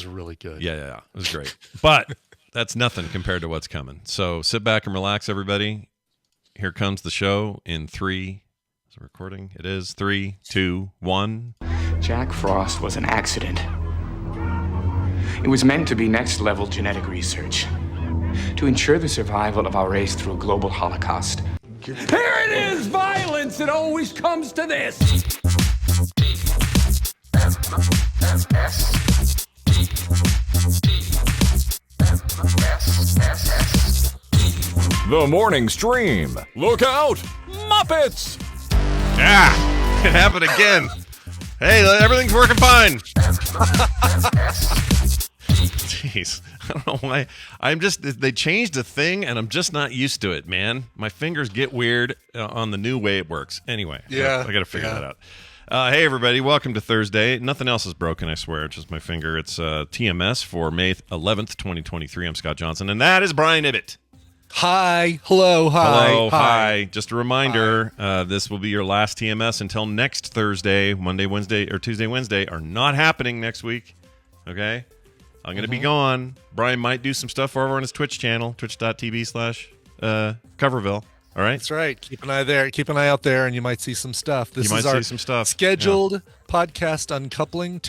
was really good. Yeah. It was great. But that's nothing compared to what's coming. So sit back and relax, everybody. Here comes the show in 3. Is it recording? It is 3, 2, 1. Jack Frost was an accident. It was meant to be next-level genetic research to ensure the survival of our race through a global holocaust. Here it is, violence! It always comes to this! The morning stream. Look out, Muppets! Ah, it happened again. Hey, everything's working fine. Jeez, I don't know why. They changed a thing, and I'm just not used to it, man. My fingers get weird on the new way it works. Anyway, Yeah, I got to figure that out. Hey, everybody, welcome to Thursday. Nothing else is broken, I swear. It's just my finger. It's TMS for May 11th, 2023. I'm Scott Johnson, and that is Brian Ibbett. Hi. Hello. Hi. Hello. Hi. Just a reminder, this will be your last TMS until next Thursday. Monday, Wednesday, or Tuesday, Wednesday are not happening next week. Okay? I'm going to be gone. Brian might do some stuff over on his Twitch channel, twitch.tv/Coverville. All right? That's right. Keep an eye there. Keep an eye out there, and you might see some stuff. This You is might our see some stuff. scheduled podcast uncoupling,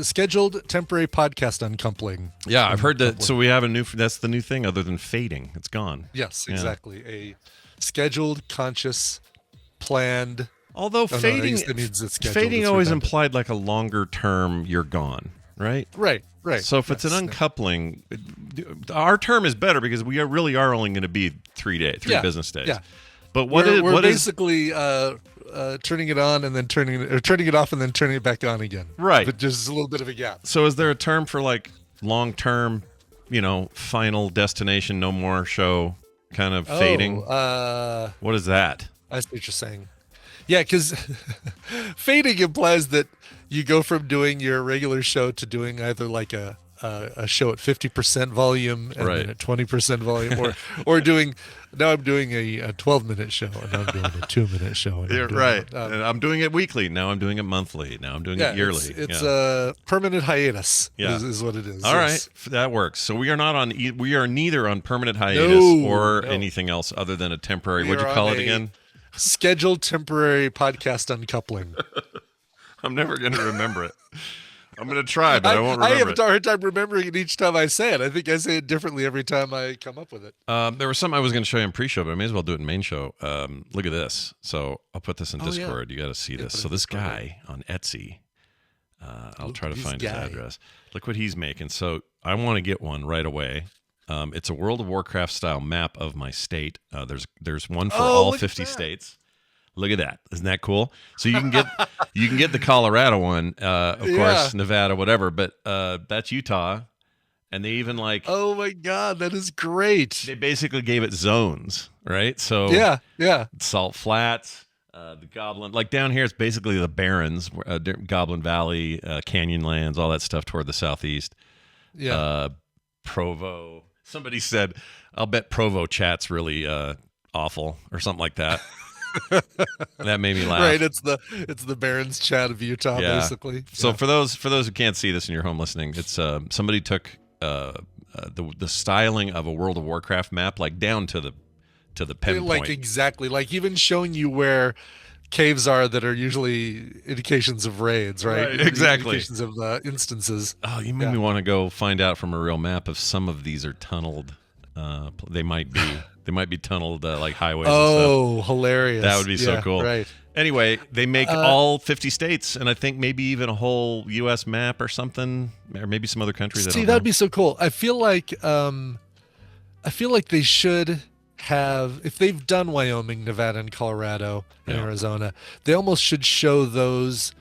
scheduled temporary podcast uncoupling. Yeah, I've heard that. So we have that's the new thing other than fading. It's gone. Yes, Yeah. exactly. A scheduled, conscious, planned. Although fading, that means it's scheduled. fading It's always redundant. implied like a longer term you're gone, right? Right. So if it's an uncoupling, our term is better because we really are only going to be 3 business days. Yeah. But we're basically turning it on and then turning it off and then turning it back on again. Right. But just a little bit of a gap. So is there a term for like long term, final destination, no more show kind of fading? What is that? I see what you're saying. Yeah, because fading implies that you go from doing your regular show to doing either like a show at 50% volume and then at 20% volume, or doing. Now I'm doing a 12-minute show and I'm doing a 2-minute show. You're right. And I'm doing it weekly. Now I'm doing it monthly. Now I'm doing it yearly. It's a permanent hiatus. Yeah. Is what it is. All right, that works. So we are not on. We are neither on permanent hiatus or anything else other than a temporary. What'd you call it again? Scheduled temporary podcast uncoupling. I'm never going to remember it. I'm going to try, but I won't remember I have it. a hard time remembering it each time I say it. I think I say it differently every time I come up with it. There was something I was going to show you in pre-show, but I may as well do it in main show. Look at this. So I'll put this in Discord. You got to see this. So this guy on Etsy, I'll try to find his address. Look what he's making. So I want to get one right away. It's a World of Warcraft style map of my state. There's one for all 50 states. Look at that. Isn't that cool? So you can get the Colorado one, of course, Nevada, whatever, but that's Utah. And they even oh my God, that is great. They basically gave it zones, right? So yeah. Salt Flats, the Goblin, down here it's basically the Barrens, Goblin Valley, Canyonlands, all that stuff toward the southeast. Yeah. Provo. Somebody said, I'll bet Provo chat's really awful or something like that. That made me laugh. Right, it's the Barons chat of Utah, basically. So for those who can't see this in your home listening, it's somebody took the styling of a World of Warcraft map down to the pinpoint. Exactly, even showing you where caves are that are usually indications of raids, right? Exactly. Indications of instances. Oh, you made me want to go find out from a real map if some of these are tunneled. They might be. They might be tunneled like highways. Oh, and stuff. Hilarious! That would be so cool. Right. Anyway, they make all 50 states, and I think maybe even a whole U.S. map or something, or maybe some other countries. See, that'd be so cool. I feel like they should have, if they've done Wyoming, Nevada, and Colorado, and Arizona, they almost should show those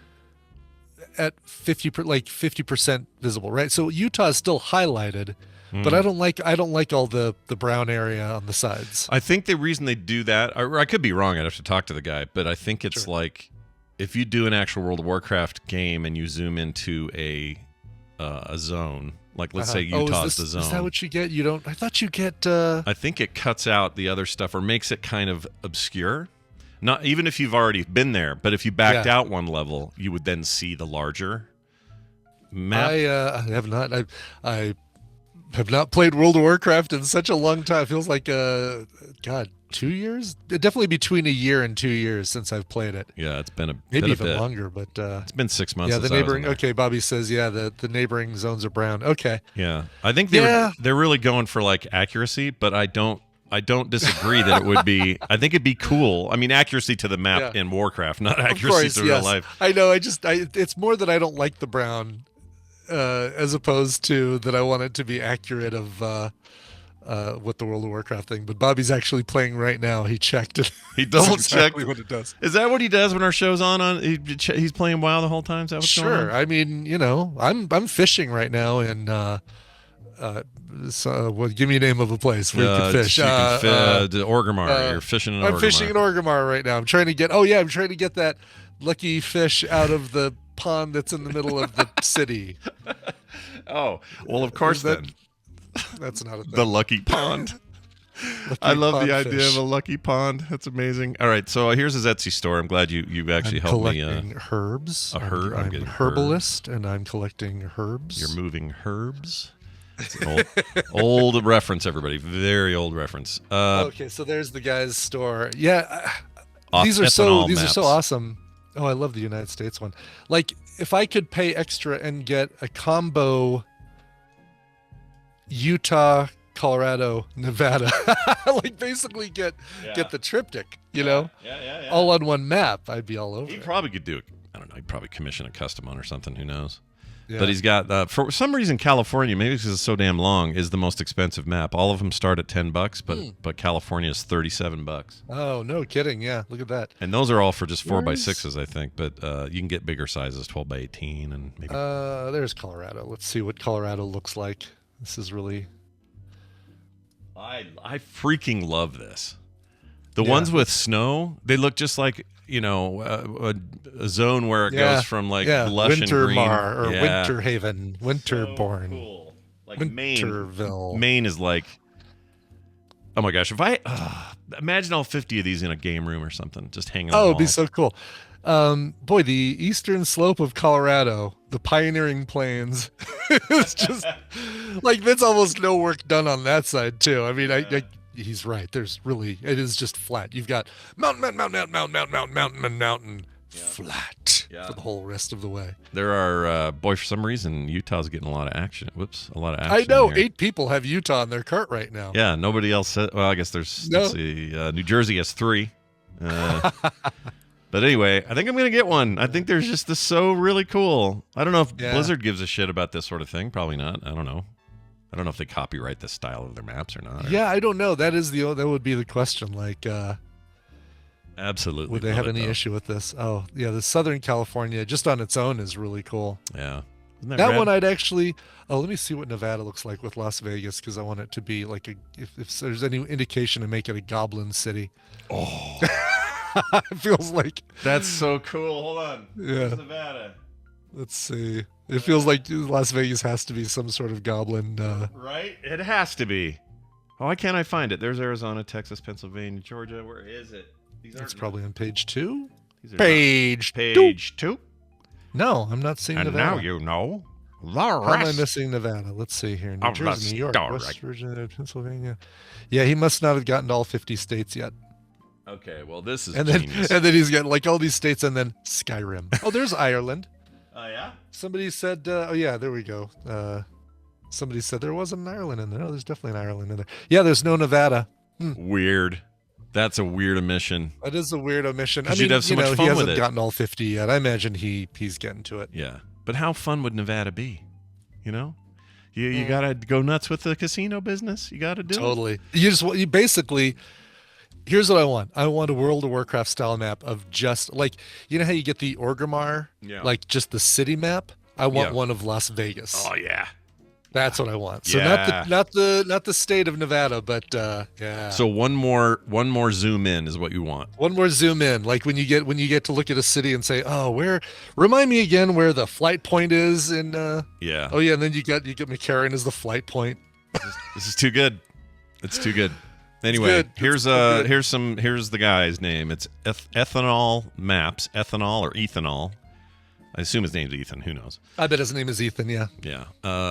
at 50% visible, right? So Utah is still highlighted. But I don't like all the brown area on the sides. I think the reason they do that, or I could be wrong, I'd have to talk to the guy, but I think it's if you do an actual World of Warcraft game and you zoom into a zone, let's say Utah's the zone. Is that what you get? You don't? I thought you get. I think it cuts out the other stuff or makes it kind of obscure. Not even if you've already been there, but if you backed out one level, you would then see the larger. map? I have not. I have not played World of Warcraft in such a long time. It feels like, God, 2 years? Definitely between a year and 2 years since I've played it. Yeah, it's been maybe been even bit. longer, but it's been 6 months. Yeah, the neighboring. Okay, Bobby says, the neighboring zones are brown. Okay. Yeah, I think they're really going for like accuracy, but I don't disagree that it would be. I think it'd be cool. I mean, accuracy to the map in Warcraft, not accuracy to real life. I know. It's more that I don't like the brown, as opposed to that I want it to be accurate of what the World of Warcraft thing. But Bobby's actually playing right now. He checked it. He double checked what it does. Is that what he does when our show's on? He's playing WoW the whole time. Is that what's going on? I mean, I'm fishing right now in. Give me a name of a place where you can fish. The Orgrimmar. You're fishing in Orgrimmar. I'm fishing in Orgrimmar right now. I'm trying to get that lucky fish out of the pond that's in the middle of the city. Oh, well, of course then. That's not a thing. The lucky pond. I love the idea of a lucky pond. That's amazing. All right, so here's his Etsy store. I'm glad you actually helped me. Collecting herbs. I'm a herbalist, and I'm collecting herbs. You're moving herbs. It's an old reference, everybody. Very old reference. Okay, so there's the guy's store. Yeah, these are so awesome. Oh, I love the United States one. Like, if I could pay extra and get a combo Utah, Colorado, Nevada, like basically get the triptych, all on one map, I'd be all over. He probably could do it. I don't know. He'd probably commission a custom one or something. Who knows? Yeah. But he's got, for some reason, California, maybe because it's so damn long, is the most expensive map. All of them start at $10, but California is $37. Oh, no kidding. Yeah, look at that. And those are all for just 4x6s, I think. But you can get bigger sizes, 12x18, and maybe. There's Colorado. Let's see what Colorado looks like. This is really. I freaking love this. The ones with snow, they look just like. A zone where it goes from like lush and green. Wintermar or Winterhaven, Winterborn. So cool. Like Winterville. Maine is like, oh my gosh, if I imagine all 50 of these in a game room or something, just hanging on. Oh, it'd be so cool. Boy, the eastern slope of Colorado, the pioneering plains, it's just like there's almost no work done on that side too. I mean, he's right. It is just flat. You've got mountain, flat for the whole rest of the way. There are, for some reason, Utah's getting a lot of action. A lot of action. I know. Here. 8 people have Utah in their cart right now. Yeah, nobody else said, well, I guess there's, let's see, New Jersey has 3. But anyway, I think I'm going to get one. I think there's just this so really cool. I don't know if Blizzard gives a shit about this sort of thing. Probably not. I don't know. I don't know if they copyright this style of their maps or not. Yeah, I don't know. That would be the question. Like, absolutely. Would they have any issue with this? Oh, yeah. The Southern California, just on its own, is really cool. Yeah. Isn't that one I'd actually. Oh, let me see what Nevada looks like with Las Vegas, because I want it to be like if there's any indication to make it a goblin city. Oh, it feels like that's so cool. Hold on. Yeah. Where's Nevada? Let's see. It feels like Las Vegas has to be some sort of goblin. Right? It has to be. Oh, why can't I find it? There's Arizona, Texas, Pennsylvania, Georgia. Where is it? It's probably on page 2. Page 2. No, I'm not seeing Nevada. And now you know. How am I missing Nevada? Let's see here. New Jersey, New York, West Virginia, Pennsylvania. Yeah, he must not have gotten to all 50 states yet. Okay, well, this is genius. And then he's got like all these states and then Skyrim. Oh, there's Ireland. Oh, yeah? Somebody said, there we go. Somebody said there wasn't an Ireland in there. No, there's definitely an Ireland in there. Yeah, there's no Nevada. Weird. That's a weird omission. That is a weird omission. I mean, you'd have so much fun he hasn't with it. Gotten all 50 yet. I imagine he's getting to it. Yeah. But how fun would Nevada be? You got to go nuts with the casino business. You got to do it. You basically... Here's what I want. I want a World of Warcraft style map of just like, how you get the Orgrimmar, like just the city map. I want one of Las Vegas. Oh yeah, that's what I want. So not the state of Nevada, but yeah. So one more zoom in is what you want. One more zoom in, like when you get to look at a city and say, remind me again where the flight point is in. Yeah. Oh yeah, and then you get McCarran as the flight point. This is too good. It's too good. Anyway, here's the guy's name. It's ethanol maps, ethanol or ethanol. I assume his name's Ethan. Who knows? I bet his name is Ethan, yeah. Yeah.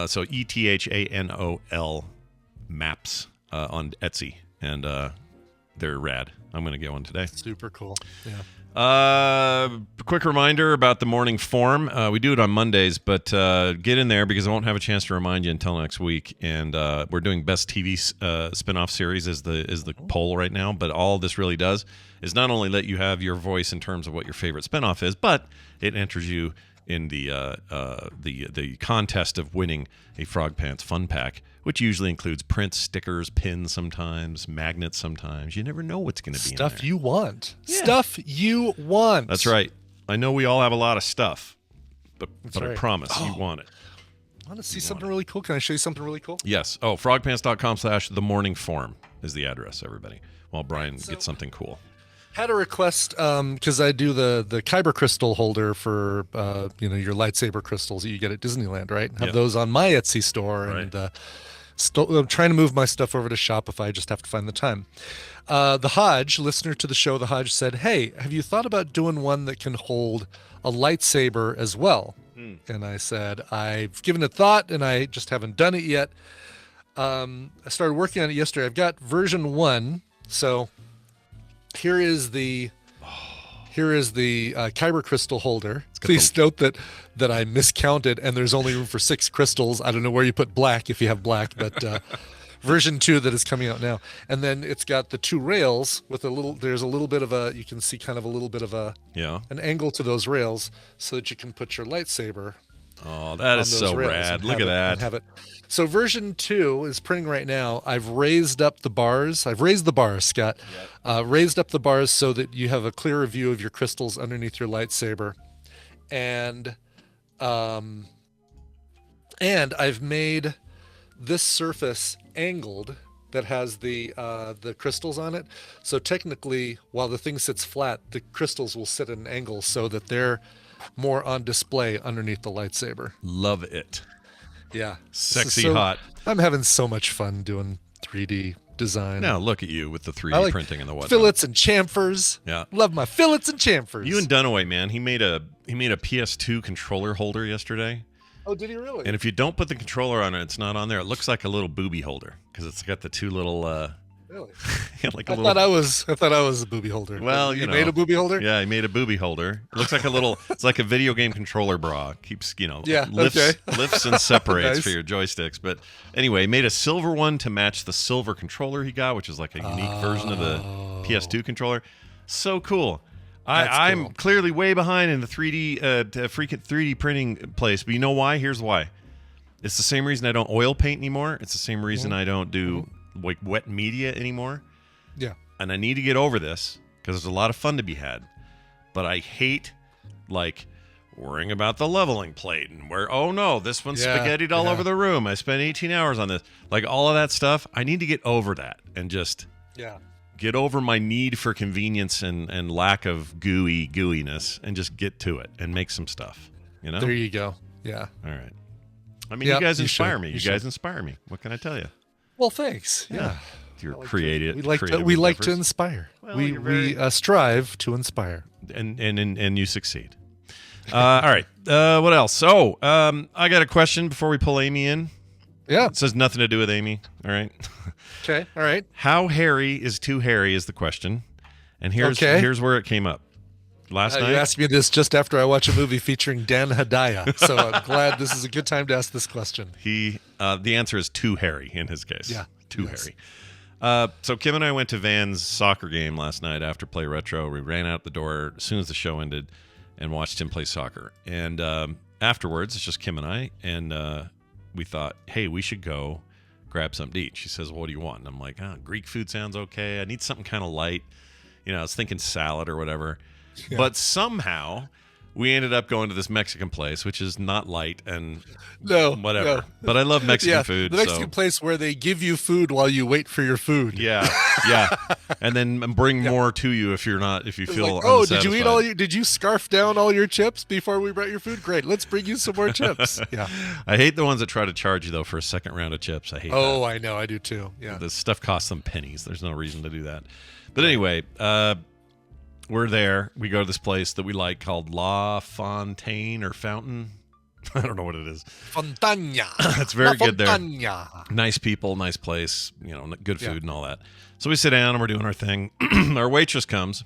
So ETHANOL maps on Etsy. And they're rad. I'm going to get one today. Super cool. Yeah. Quick reminder about the morning form. We do it on Mondays, but get in there because I won't have a chance to remind you until next week. And we're doing best TV spinoff series is the poll right now. But all this really does is not only let you have your voice in terms of what your favorite spinoff is, but it enters you in the contest of winning a Frog Pants Fun Pack, which usually includes prints, stickers, pins sometimes, magnets sometimes. You never know what's going to be in there. Stuff you want. Yeah. Stuff you want. That's right. I know we all have a lot of stuff, but right. I promise you want it. I want to see something really cool. Can I show you something really cool? Yes. Oh, frogpants.com/themorningform is the address, everybody, while Brian gets something cool. Had a request because I do the Kyber crystal holder for your lightsaber crystals that you get at Disneyland, right? Have those on my Etsy store, right. And I'm trying to move my stuff over to Shopify. I just have to find the time. The Hodge, listener to the show, the Hodge said, "Hey, have you thought about doing one that can hold a lightsaber as well?" And I said, "I've given it thought, and I just haven't done it yet." I started working on it yesterday. I've got version 1, so. Here is the Kyber crystal holder. Please note that I miscounted and there's only room for 6 crystals. I don't know where you put black if you have black, but version 2 that is coming out now. And then it's got the 2 rails with there's a little bit of you can see kind of a little bit of an angle to those rails so that you can put your lightsaber. Oh, that is so rad. Look at that. Have it. So version 2 is printing right now. I've raised up the bars. I've raised the bars, Scott. Yep. Raised up the bars so that you have a clearer view of your crystals underneath your lightsaber. And I've made this surface angled that has the crystals on it. So technically, while the thing sits flat, the crystals will sit at an angle so that they're more on display underneath the lightsaber. Love it. Yeah. Sexy hot. I'm having so much fun doing 3D design. Now look at you with the 3D printing and the whatnot. Fillets and chamfers. Yeah. Love my fillets and chamfers. You and Dunaway, man, he made a PS2 controller holder yesterday. Oh, did he really? And if you don't put the controller on it, it's not on there. It looks like a little boobie holder because it's got the 2 little Really? I thought I was a booby holder. Well, you made a booby holder? Yeah, he made a booby holder. It looks like it's like a video game controller bra. Keeps, lifts and separates nice. For your joysticks. But anyway, he made a silver one to match the silver controller he got, which is like a unique version of the PS2 controller. So cool. I'm clearly way behind in the 3D freaking 3D printing place, but you know why? Here's why. It's the same reason I don't oil paint anymore. It's the same reason I don't do like wet media anymore. Yeah. And I need to get over this because there's a lot of fun to be had. But I hate worrying about the leveling plate and this one's spaghettied all over the room. I spent 18 hours on this. Like all of that stuff. I need to get over that and just get over my need for convenience and lack of gooiness and just get to it and make some stuff. You know? There you go. Yeah. All right. I mean, you guys inspire me. You guys inspire me. What can I tell you? Well, thanks. Yeah. You're creative. We like to inspire. Well, we strive to inspire. And you succeed. All right. What else? So, I got a question before we pull Amy in. Yeah. It says nothing to do with Amy. All right. Okay. All right. How hairy is too hairy is the question. And here's where it came up. Last night. You asked me this just after I watch a movie featuring Dan Hedaya. So I'm glad this is a good time to ask this question. The answer is too hairy in his case. Yeah. Too hairy. So Kim and I went to Van's soccer game last night after Play Retro. We ran out the door as soon as the show ended and watched him play soccer. And afterwards, it's just Kim and I. And we thought, hey, we should go grab something to eat. She says, well, what do you want? And I'm like, Greek food sounds okay. I need something kind of light. I was thinking salad or whatever. Yeah. But somehow we ended up going to this Mexican place, which is not light and whatever. No. But I love Mexican food. The Mexican place where they give you food while you wait for your food. Yeah, and then bring more to you if you feel unsatisfied. Did you scarf down all your chips before we brought your food? Great, let's bring you some more chips. Yeah. I hate the ones that try to charge you though for a second round of chips. I hate that. Oh, I know, I do too. Yeah. This stuff costs them pennies. There's no reason to do that. But anyway, we're there. We go to this place that we like called La Fontaine or Fountain. I don't know what it is. Fontana. It's very good there. Fontana. Nice people, nice place, good food and all that. So we sit down and we're doing our thing. Our waitress comes.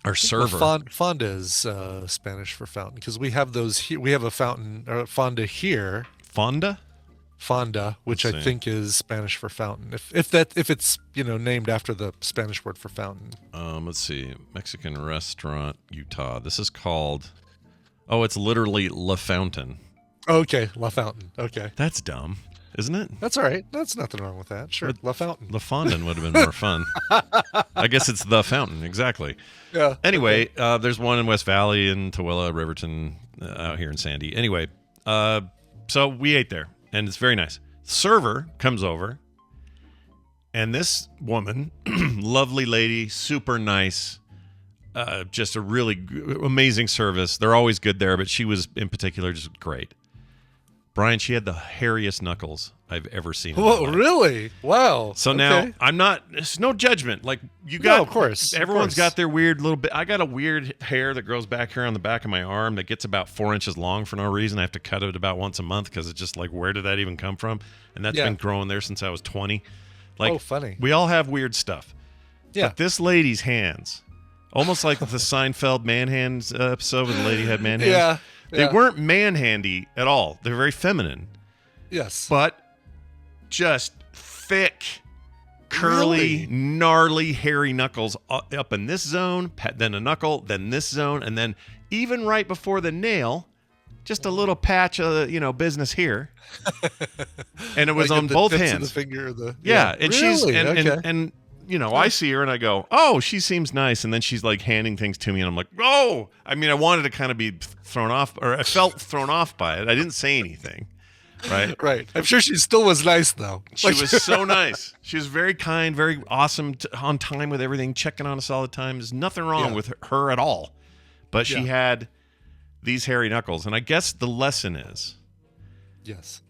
Our server. Fonda is Spanish for fountain because we have those here. We have a fountain or fonda here. Fonda, which I think is Spanish for fountain. If it's named after the Spanish word for fountain. Let's see. Mexican restaurant, Utah. This is called. Oh, it's literally La Fountain. Okay, La Fountain. Okay. That's dumb, isn't it? That's all right. That's nothing wrong with that. Sure. La Fountain. La Fondant would have been more fun. I guess it's The Fountain. Exactly. Yeah. Anyway, there's one in West Valley and Tooele, Riverton, out here in Sandy. Anyway, so we ate there, and it's very nice. Server comes over, and this woman, lovely lady, super nice, just a really amazing service. They're always good there, but she was in particular just great. Brian, she had the hairiest knuckles I've ever seen. Whoa, really? Wow. So now I'm not. It's no judgment. Like you got, of course. Everyone's got their weird little bit. I got a weird hair that grows back here on the back of my arm that gets about 4 inches long for no reason. I have to cut it about once a month because it's just like, where did that even come from? And that's been growing there since I was 20. Like, funny. We all have weird stuff. Yeah. But this lady's hands, almost like the Seinfeld man hands episode where the lady had man hands. Yeah. They weren't man-handy at all. They're very feminine. Yes. But just thick, curly, gnarly, hairy knuckles up in this zone, then a knuckle, then this zone, and then even right before the nail, just a little patch of, business here. And it was like on both hands. The finger of the, and she's and I see her and I go, oh, she seems nice. And then she's like handing things to me and I'm like, oh, I mean, I wanted to kind of be thrown off, or I felt thrown off by it. I didn't say anything. Right. Right. I'm sure she still was nice though. She was so nice. She was very kind, very awesome, on time with everything, checking on us all the time. There's nothing wrong with her at all. But she had these hairy knuckles. And I guess the lesson is, yes,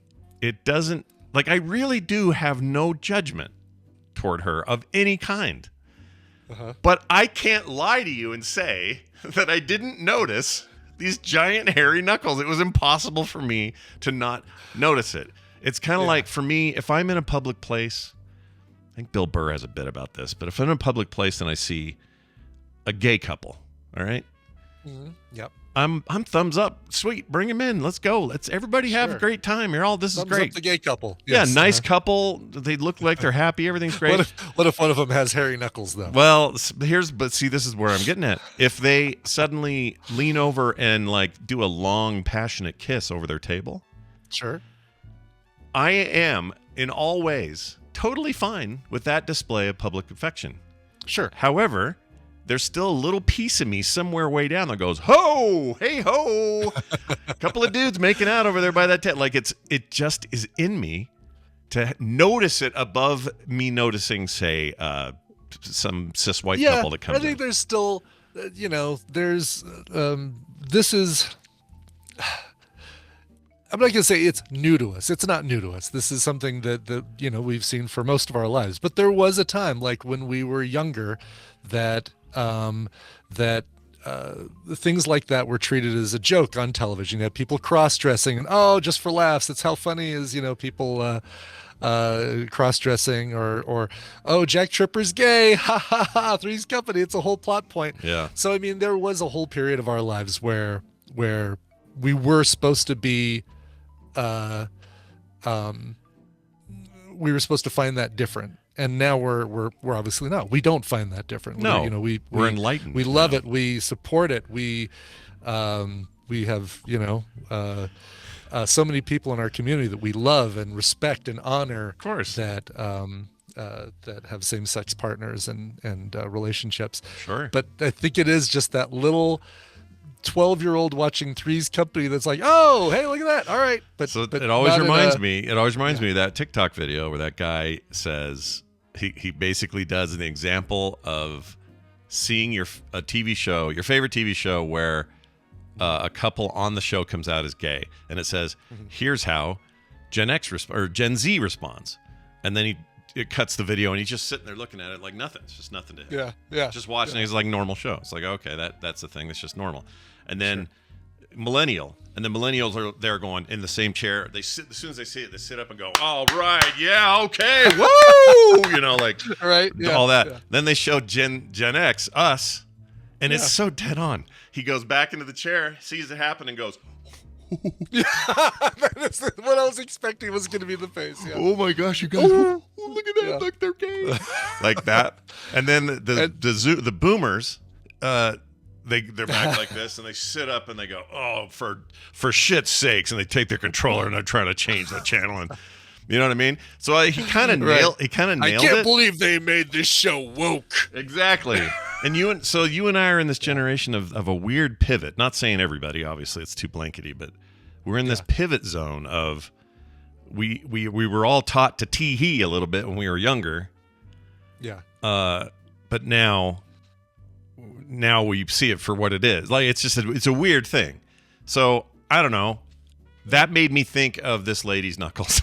it doesn't, like, I really do have no judgment toward her of any kind. But I can't lie to you and say that I didn't notice these giant hairy knuckles. It was impossible for me to not notice it. It's kind of like, for me, if I'm in a public place, I think Bill Burr has a bit about this, but if I'm in a public place and I see a gay couple, all right? Yep. I'm thumbs up. Sweet, bring them in. Let's go. Let's everybody have a great time. You're all, this thumbs is great. Up the gay couple. Yes, nice couple. They look like they're happy. Everything's great. What if one of them has hairy knuckles though? Well, this is where I'm getting at. If they suddenly lean over and like do a long, passionate kiss over their table, sure, I am in all ways totally fine with that display of public affection. Sure. However, there's still a little piece of me somewhere way down that goes, ho, hey, ho. A couple of dudes making out over there by that tent. Like it just is in me to notice it above me noticing, say, some cis white couple that comes in. I think there's still, there's, this is, I'm not going to say it's new to us. It's not new to us. This is something that we've seen for most of our lives. But there was a time, like when we were younger, that things like that were treated as a joke on television. You had people cross-dressing and, just for laughs. It's how funny is, people cross-dressing or Jack Tripper's gay. Ha, ha, ha. Three's Company. It's a whole plot point. Yeah. So, I mean, there was a whole period of our lives where we were supposed to be, we were supposed to find that different. And now we're obviously not. We don't find that different. No, we're enlightened. We love it. We support it. We have so many people in our community that we love and respect and honor. Of course. That have same-sex partners and relationships. Sure. But I think it is just that little 12-year-old watching Three's Company that's like, oh, hey, look at that. All right. But it always reminds me. It always reminds me of that TikTok video where that guy says he basically does an example of seeing a TV show, your favorite TV show, where a couple on the show comes out as gay, and it says, "Here's how Gen Z responds," and then it cuts the video, and he's just sitting there looking at it like nothing. It's just nothing to him. Yeah. Just watching it. It's like normal show. It's like, okay, that's the thing. That's just normal. And then millennial. And the millennials are there going in the same chair. They sit as soon as they see it, they sit up and go, "All right, yeah, okay, woo!" Like all that. Yeah. Then they show Gen X, us, and it's so dead on. He goes back into the chair, sees it happen, and goes. That's what I was expecting was going to be the face. Yeah. Oh my gosh, you guys! Look at that! Like they're gay, like that. And then the boomers. They're back like this, and they sit up and they go, "Oh, for shit's sakes!" And they take their controller and they're trying to change the channel, and you know what I mean. So he kind of nailed. He kind of nailed it. I can't believe they made this show woke. Exactly. And you and I are in this generation of a weird pivot. Not saying everybody, obviously, it's too blankety, but we're in this pivot zone of we were all taught to tee-hee a little bit when we were younger. Yeah. But now we see it for what it is. Like it's a weird thing. So I don't know. That made me think of this lady's knuckles.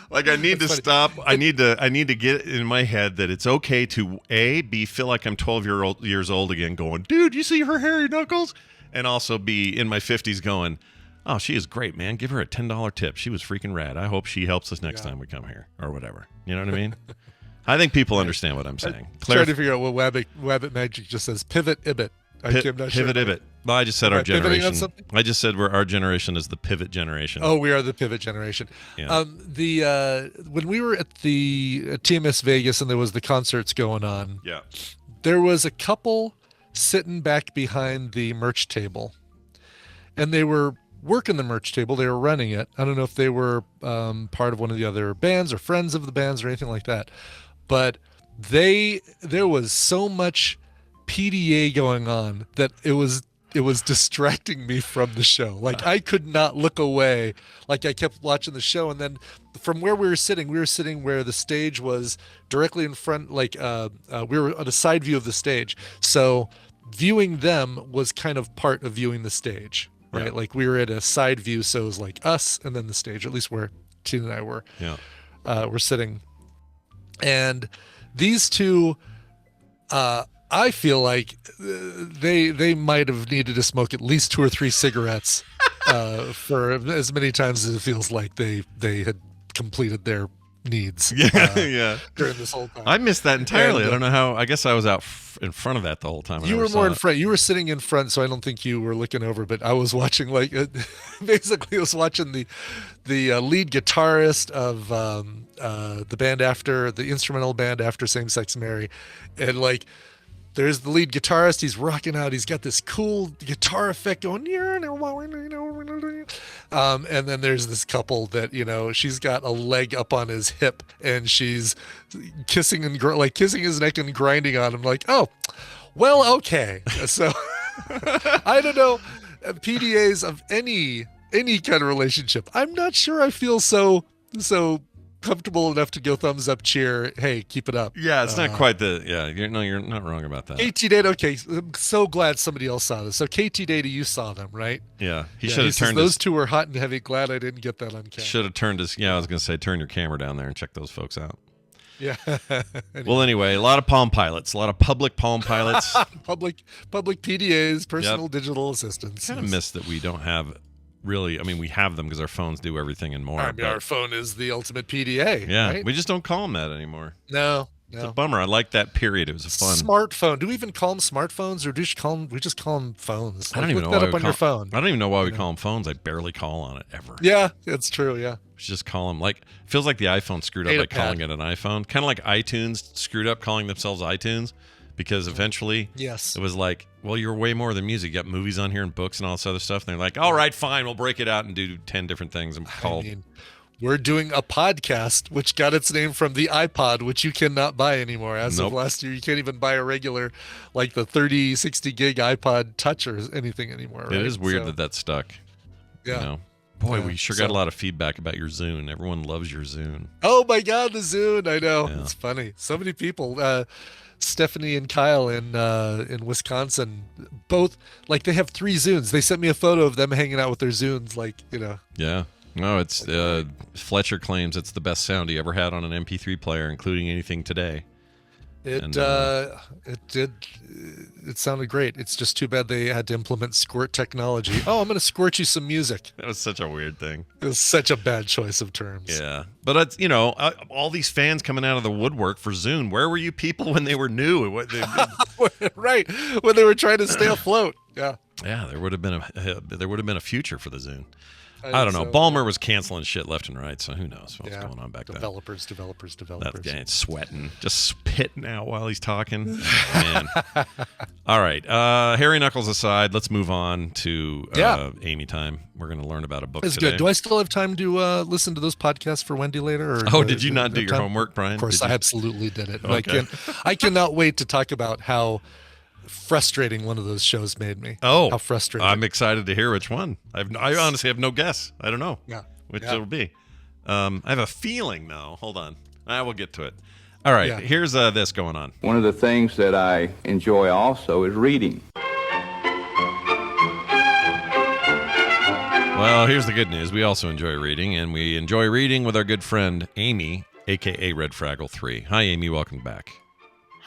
like I need to stop. I need to get in my head that it's okay to feel like I'm 12 years old again, going, dude, you see her hairy knuckles? And also be in my 50s going, oh, she is great, man. Give her a $10 tip. She was freaking rad. I hope she helps us next time we come here or whatever. You know what I mean? I think people understand what I'm saying. Trying to figure out what Wabbit Magic just says. Pivot Ibit. Pivot Ibit. Well, I just said our generation. I just said our generation is the pivot generation. Oh, we are the pivot generation. Yeah. When we were at the TMS Vegas and there was the concerts going on, there was a couple sitting back behind the merch table, and they were working the merch table. They were running it. I don't know if they were part of one of the other bands or friends of the bands or anything like that, but there was so much PDA going on that it was distracting me from the show. Like I could not look away. Like I kept watching the show, and then from where we were sitting where the stage was directly in front. Like we were on a side view of the stage, so viewing them was kind of part of viewing the stage, right? Yeah. Like we were at a side view, so it was like us and then the stage, at least where Tina and I were. Yeah, we're sitting, and these two. I feel like they might have needed to smoke at least 2 or 3 cigarettes for as many times as it feels like they had completed their needs. During this whole time. I missed that entirely. I don't know how. I guess I was out in front of that the whole time. You were more in front. You were sitting in front, so I don't think you were looking over. But I was watching, basically, I was watching the lead guitarist of the band after the instrumental band after Same Sex Mary, and there's the lead guitarist. He's rocking out. He's got this cool guitar effect going. And then there's this couple that, she's got a leg up on his hip and she's kissing his neck and grinding on him. Like, oh, well, okay. So I don't know. PDAs of any kind of relationship. I'm not sure I feel so comfortable enough to go thumbs up, cheer, hey, keep it up. Yeah, it's not quite you're not wrong about that. KT Data, okay, I'm so glad somebody else saw this. So KT Data, you saw them, right? Yeah, he should have turned those two were hot and heavy. Glad I didn't get that on camera. Should have turned his, I was going to say, turn your camera down there and check those folks out. Yeah. Well, anyway, a lot of Palm Pilots, a lot of public Palm Pilots. public PDAs, personal digital assistants. Kind of miss that we don't have really, we have them because our phones do everything and more. Our phone is the ultimate PDA. Yeah, right? We just don't call them that anymore. No. It's a bummer. I like that period. It was fun. Smartphone. Do we even call them smartphones, or we just call them phones? I don't even know why we call them. I don't even know why we call them phones. I barely call on it ever. Yeah, it's true. Yeah. We should just call them feels like the iPhone screwed up by calling it an iPhone. Kind of like iTunes screwed up calling themselves iTunes. Because eventually, it was like, well, you're way more than music. You got movies on here and books and all this other stuff. And they're like, all right, fine, we'll break it out and do 10 different things. We're doing a podcast, which got its name from the iPod, which you cannot buy anymore. As of last year, you can't even buy a regular, the 30, 60 gig iPod Touch or anything anymore. Right? It is weird that stuck. Yeah. Boy, we sure got a lot of feedback about your Zune. Everyone loves your Zune. Oh, my God, the Zune. I know. Yeah. It's funny. So many people. Stephanie and Kyle in Wisconsin, both they have 3 Zunes. They sent me a photo of them hanging out with their Zunes, Yeah. No, it's Fletcher claims it's the best sound he ever had on an MP3 player, including anything today. It sounded great. It's just too bad they had to implement squirt technology. Oh, I'm going to squirt you some music. That was such a weird thing. It was such a bad choice of terms. Yeah, but it's all these fans coming out of the woodwork for Zune. Where were you people when they were new? Right, when they were trying to stay afloat. Yeah. Yeah, there would have been a future for the Zune. I don't know. Ballmer was canceling shit left and right, so who knows what's going on back then. Developers. That guy's sweating, just spitting out while he's talking. Man. All right. Harry Knuckles aside, let's move on to Amy time. We're going to learn about a book today. Good. Do I still have time to listen to those podcasts for Wendy later? Or did you not do your homework, Brian? Of course, I absolutely did it. Okay. I cannot wait to talk about how frustrating one of those shows made me. Oh, how frustrating! I'm excited to hear which one. I honestly have no guess. I don't know which it'll be. I have a feeling though. Hold on, I will get to it. All right, here's this going on. One of the things that I enjoy also is reading. Well, here's the good news. We also enjoy reading, and we enjoy reading with our good friend Amy, aka Red Fraggle 3. Hi, Amy. Welcome back.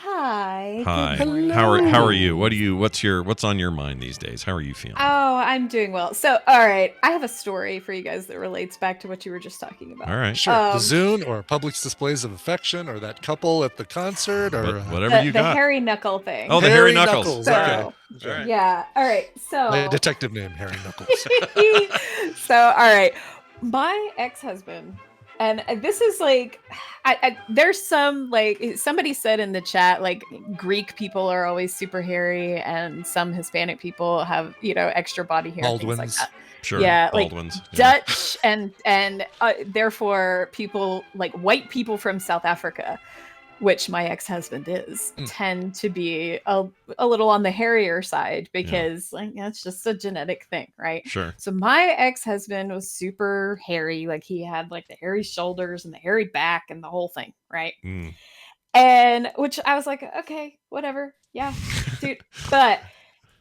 Hi. Hello. How are you? What's on your mind these days? How are you feeling? Oh, I'm doing well. So, all right, I have a story for you guys that relates back to what you were just talking about. All right, sure. The Zune, or public displays of affection, or that couple at the concert, or whatever you got. The Harry Knuckle thing. Oh, the Harry Knuckles. So, okay. Yeah. All right. So my detective name, Harry Knuckles. So, all right, my ex-husband. And this is like, there's some, like, somebody said in the chat, like, Greek people are always super hairy, and some Hispanic people have, extra body hair, Baldwins. things like that. Sure. Yeah, Baldwins. Like Dutch and therefore people like white people from South Africa, which my ex-husband is, tend to be a little on the hairier side because like that's just a genetic thing, right? Sure. So my ex-husband was super hairy, like he had like the hairy shoulders and the hairy back and the whole thing, right? And which I was like, okay, whatever, yeah, dude. But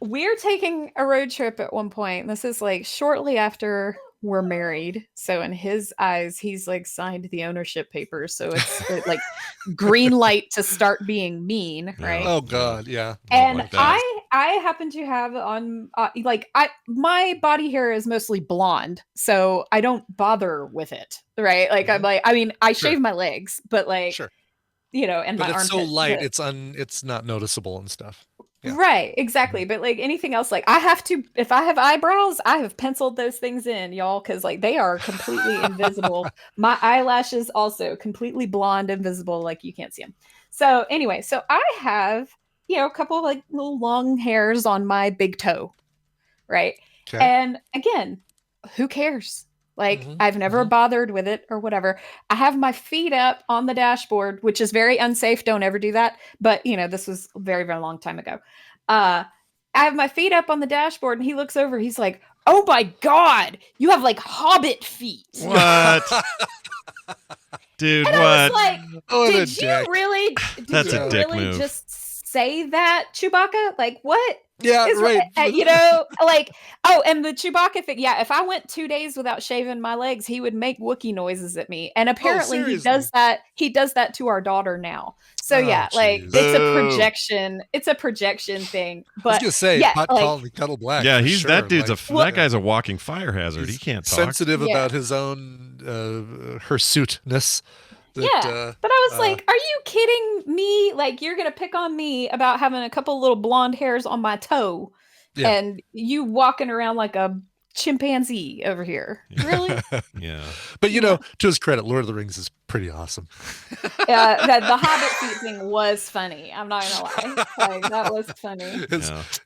we're taking a road trip at one point. This is like shortly after we're married. So in his eyes, he's like signed the ownership papers. So it's like green light to start being mean, right? Oh God, yeah. And like I happen to have on my body hair is mostly blonde, so I don't bother with it, right? Like I'm like, I mean, I shave my legs, but like, and but my it's armpits, so light, it's not noticeable and stuff. Yeah. Right, exactly. But like anything else, like I have to, if I have eyebrows, I have penciled those things in, y'all, because like they are completely invisible. My eyelashes also completely blonde, invisible, like you can't see them. So anyway, so I have, a couple of like little long hairs on my big toe, right? Okay. And again, who cares? Like I've never bothered with it or whatever. I have my feet up on the dashboard, which is very unsafe. Don't ever do that. But this was a very, very long time ago. I have my feet up on the dashboard and he looks over. He's like, oh my God, you have like Hobbit feet. What? Dude, and what? I was like, did you really, That's a dick move. Just say that, Chewbacca? Like what? Yeah, right. And the Chewbacca thing. Yeah, if I went 2 days without shaving my legs, he would make Wookiee noises at me. And apparently he does that. He does that to our daughter now. So it's a projection. It's a projection thing. But I was gonna say, pot calling the kettle black. Yeah, that dude's that guy's a walking fire hazard. He can't talk. Sensitive about his own hirsuteness. But I was like, are you kidding me? Like, you're going to pick on me about having a couple little blonde hairs on my toe and you walking around like a chimpanzee over here. Really? Yeah. But, to his credit, Lord of the Rings is pretty awesome. The Hobbit feet thing was funny. I'm not going to lie. Like, that was funny.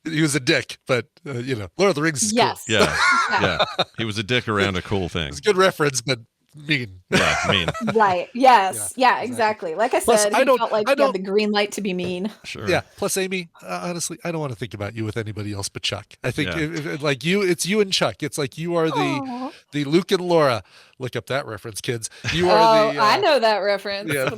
He was a dick, but, Lord of the Rings is cool. Yeah. He was a dick around a cool thing. It's a good reference, but mean. Yeah, mean. Right. Yes. Yeah, exactly. Like I said, he felt like he had the green light to be mean. Sure. Yeah. Plus, Amy, honestly, I don't want to think about you with anybody else but Chuck. I think if like you, it's you and Chuck. It's like you are the Luke and Laura. Look up that reference, kids. You are the. I know that reference. Yeah.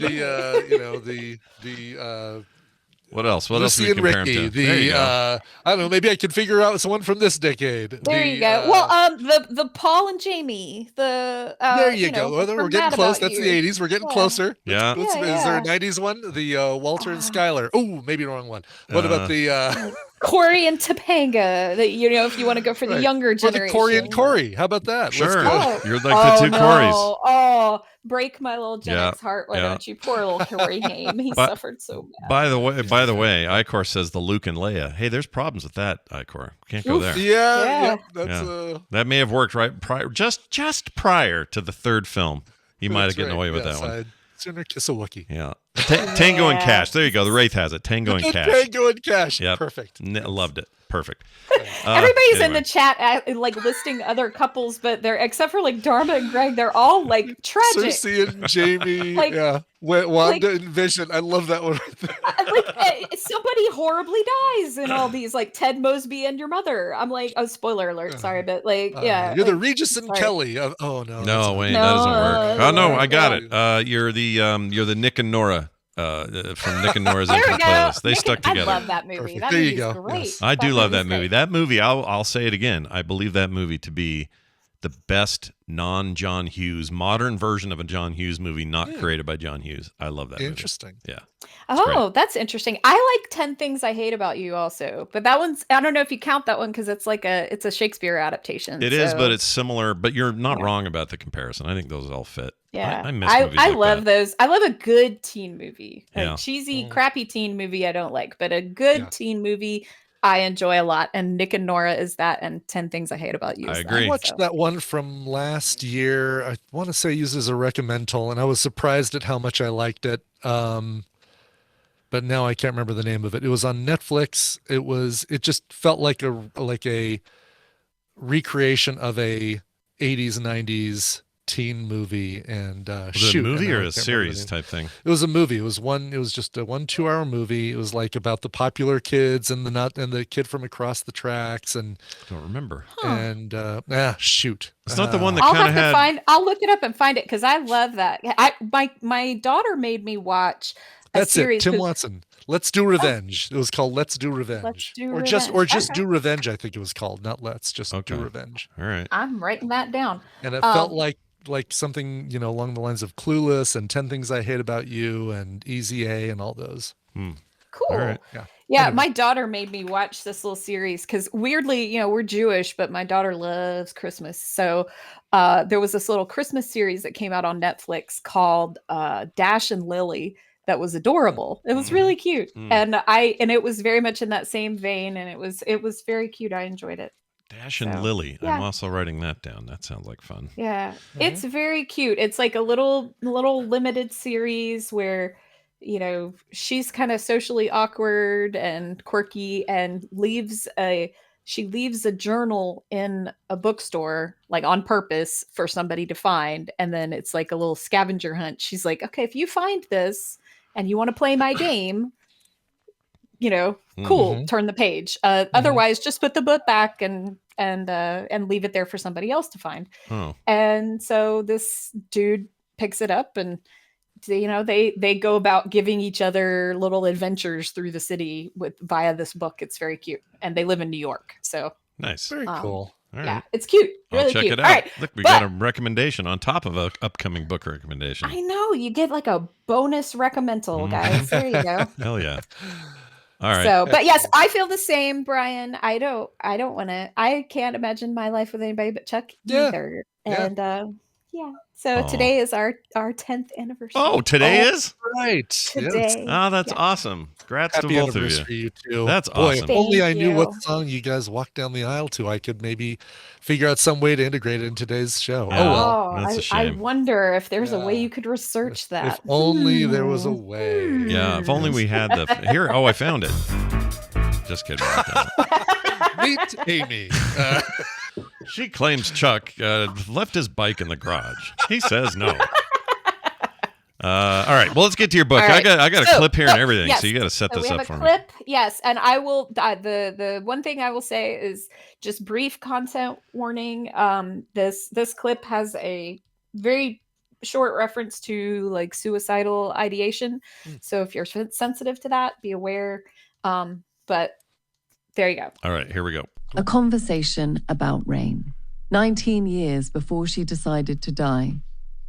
What else? What else Lucy do we and compare Ricky. him to? There you go. I don't know. Maybe I could figure out someone from this decade. There you go. Well, the Paul and Jamie. There you go. We're getting close. That's the 80s. We're getting closer. Yeah. Is there a 90s one? The Walter and Skylar. Oh, maybe the wrong one. What about the Corey and Topanga? That if you want to go for the younger generation. Or the Corey and Corey. How about that? Sure. You're like the two Corys. Oh, break my little Gen X heart. Why don't you? Poor little Corey Haim. He suffered so bad. By the way, Icor says the Luke and Leia. Hey, there's problems with that, Icor. Can't go there. Yeah. That's that may have worked right prior, just prior to the third film. You might have gotten away with that one. I'd sooner kiss a Wookiee. Yeah. Tango and Cash. There you go. The Wraith has it. Tango and Cash. Tango and Cash. Yep. Perfect. Loved it. Perfect. Everybody's in the chat like listing other couples, but they're except for like Dharma and Greg, they're all like tragic. Cersei and Jamie. Wanda and Vision. I love that one right there. Somebody horribly dies in all these, like Ted Mosby and your mother. I'm like, oh, spoiler alert. Sorry, but you're the Regis and Kelly. Oh no. No, wait, that doesn't work. Oh no, I got it. You're the Nick and Nora. From Nick and Nora's Infinite Playlist. They stuck together. I love that movie. Perfect. That there movie's you go. Great. Yes. I do love that movie. That movie, I'll say it again. I believe that movie to be the best non-John Hughes modern version of a John Hughes movie not created by John Hughes. I love that Interesting. movie. Yeah. Oh, that's interesting. I like 10 Things I Hate About You also, but that one's, I don't know if you count that one because it's like it's a Shakespeare adaptation. It is, but it's similar, but you're not wrong about the comparison. I think those all fit. Yeah. I miss movies I like love that. those. I love a good teen movie. A Yeah. cheesy, crappy teen movie I don't like, but a good teen movie I enjoy a lot. And Nick and Nora is that, and 10 Things I Hate About You. I agree. I watched that one from last year. I want to say used as a recommendal, and I was surprised at how much I liked it. But now I can't remember the name of it. It was on Netflix. It just felt like a recreation of a 80s, 90s teen movie. And Was it a movie or a series type thing? It was a movie. It was just a 1-2 hour movie. It was like about the popular kids and the kid from across the tracks. And I don't remember. And shoot. It's not the one that kind of had. I'll look it up and find it because I love that. My daughter made me watch a series. Tim Watson. Let's Do Revenge. It was called Let's Do Revenge. Just Do Revenge, I think it was called. Not Let's, just Do Revenge. All right. I'm writing that down. And it felt like something, along the lines of Clueless and 10 Things I Hate About You and Easy A and all those. Cool. All right. Yeah, Anyway. my daughter made me watch this little series because weirdly, we're Jewish, but my daughter loves Christmas. So there was this little Christmas series that came out on Netflix called Dash and Lily that was adorable. It was really cute. And it was very much in that same vein, and it was very cute. I enjoyed it. Dash and Lily. I'm also writing that down. That sounds like fun. Yeah. It's very cute. It's like a little limited series where she's kind of socially awkward and quirky and she leaves a journal in a bookstore, like on purpose for somebody to find. And then it's like a little scavenger hunt. She's like, okay, if you find this and you want to play my game, cool, turn the page. Otherwise just put the book back and leave it there for somebody else to find. And so this dude picks it up and they go about giving each other little adventures through the city via this book. It's very cute, and they live in New York. So nice, very cool. All right. Yeah, it's cute. Really I'll check cute. it out. All right, look, we got a recommendation on top of an upcoming book recommendation. I know you get like a bonus recommendal, guys. There you go. Hell yeah! All right. So, but yes, I feel the same, Brian. I can't imagine my life with anybody but Chuck either. And so today is our 10th anniversary. Oh, today is? Right. Today. Yes. Oh, that's awesome. Congrats Happy to both of anniversary, you too. That's Boy, awesome. if only I Thank knew you. what song you guys walked down the aisle to, I could maybe figure out some way to integrate it in today's show. Yeah. Oh, well. That's a I shame. wonder if there's a way you could research that. If only there was a way. Yeah, if only we had the here. Oh, I found it. Just kidding. Meet Amy. She claims Chuck left his bike in the garage. He says no. All right. Well, let's get to your book. Right. I got a clip here and everything, yes. so you got to set this we have up a for clip, yes, and I will. The one thing I will say is just brief content warning. This clip has a very short reference to like suicidal ideation. So if you're sensitive to that, be aware. But there you go. All right, here we go. A conversation about rain. 19 years before she decided to die,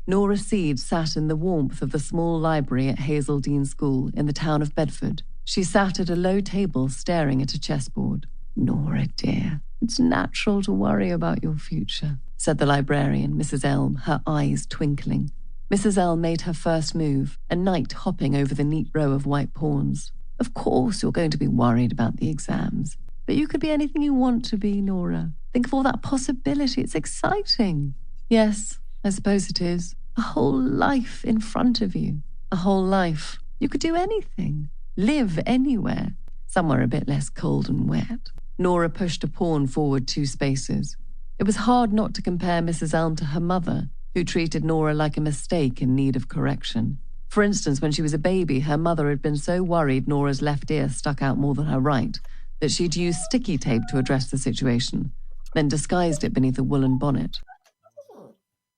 Nora Seed sat in the warmth of the small library at Hazeldean School in the town of Bedford. She sat at a low table staring at a chessboard. "Nora, dear, it's natural to worry about your future," said the librarian, Mrs. Elm, her eyes twinkling. Mrs. Elm made her first move, a knight hopping over the neat row of white pawns. "Of course you're going to be worried about the exams, but you could be anything you want to be, Nora. Think of all that possibility. It's exciting." "Yes, I suppose it is. A whole life in front of you. A whole life. You could do anything. Live anywhere. Somewhere a bit less cold and wet." Nora pushed a pawn forward 2 spaces. It was hard not to compare Mrs. Elm to her mother, who treated Nora like a mistake in need of correction. For instance, when she was a baby, her mother had been so worried Nora's left ear stuck out more than her right that she'd used sticky tape to address the situation, then disguised it beneath a woolen bonnet.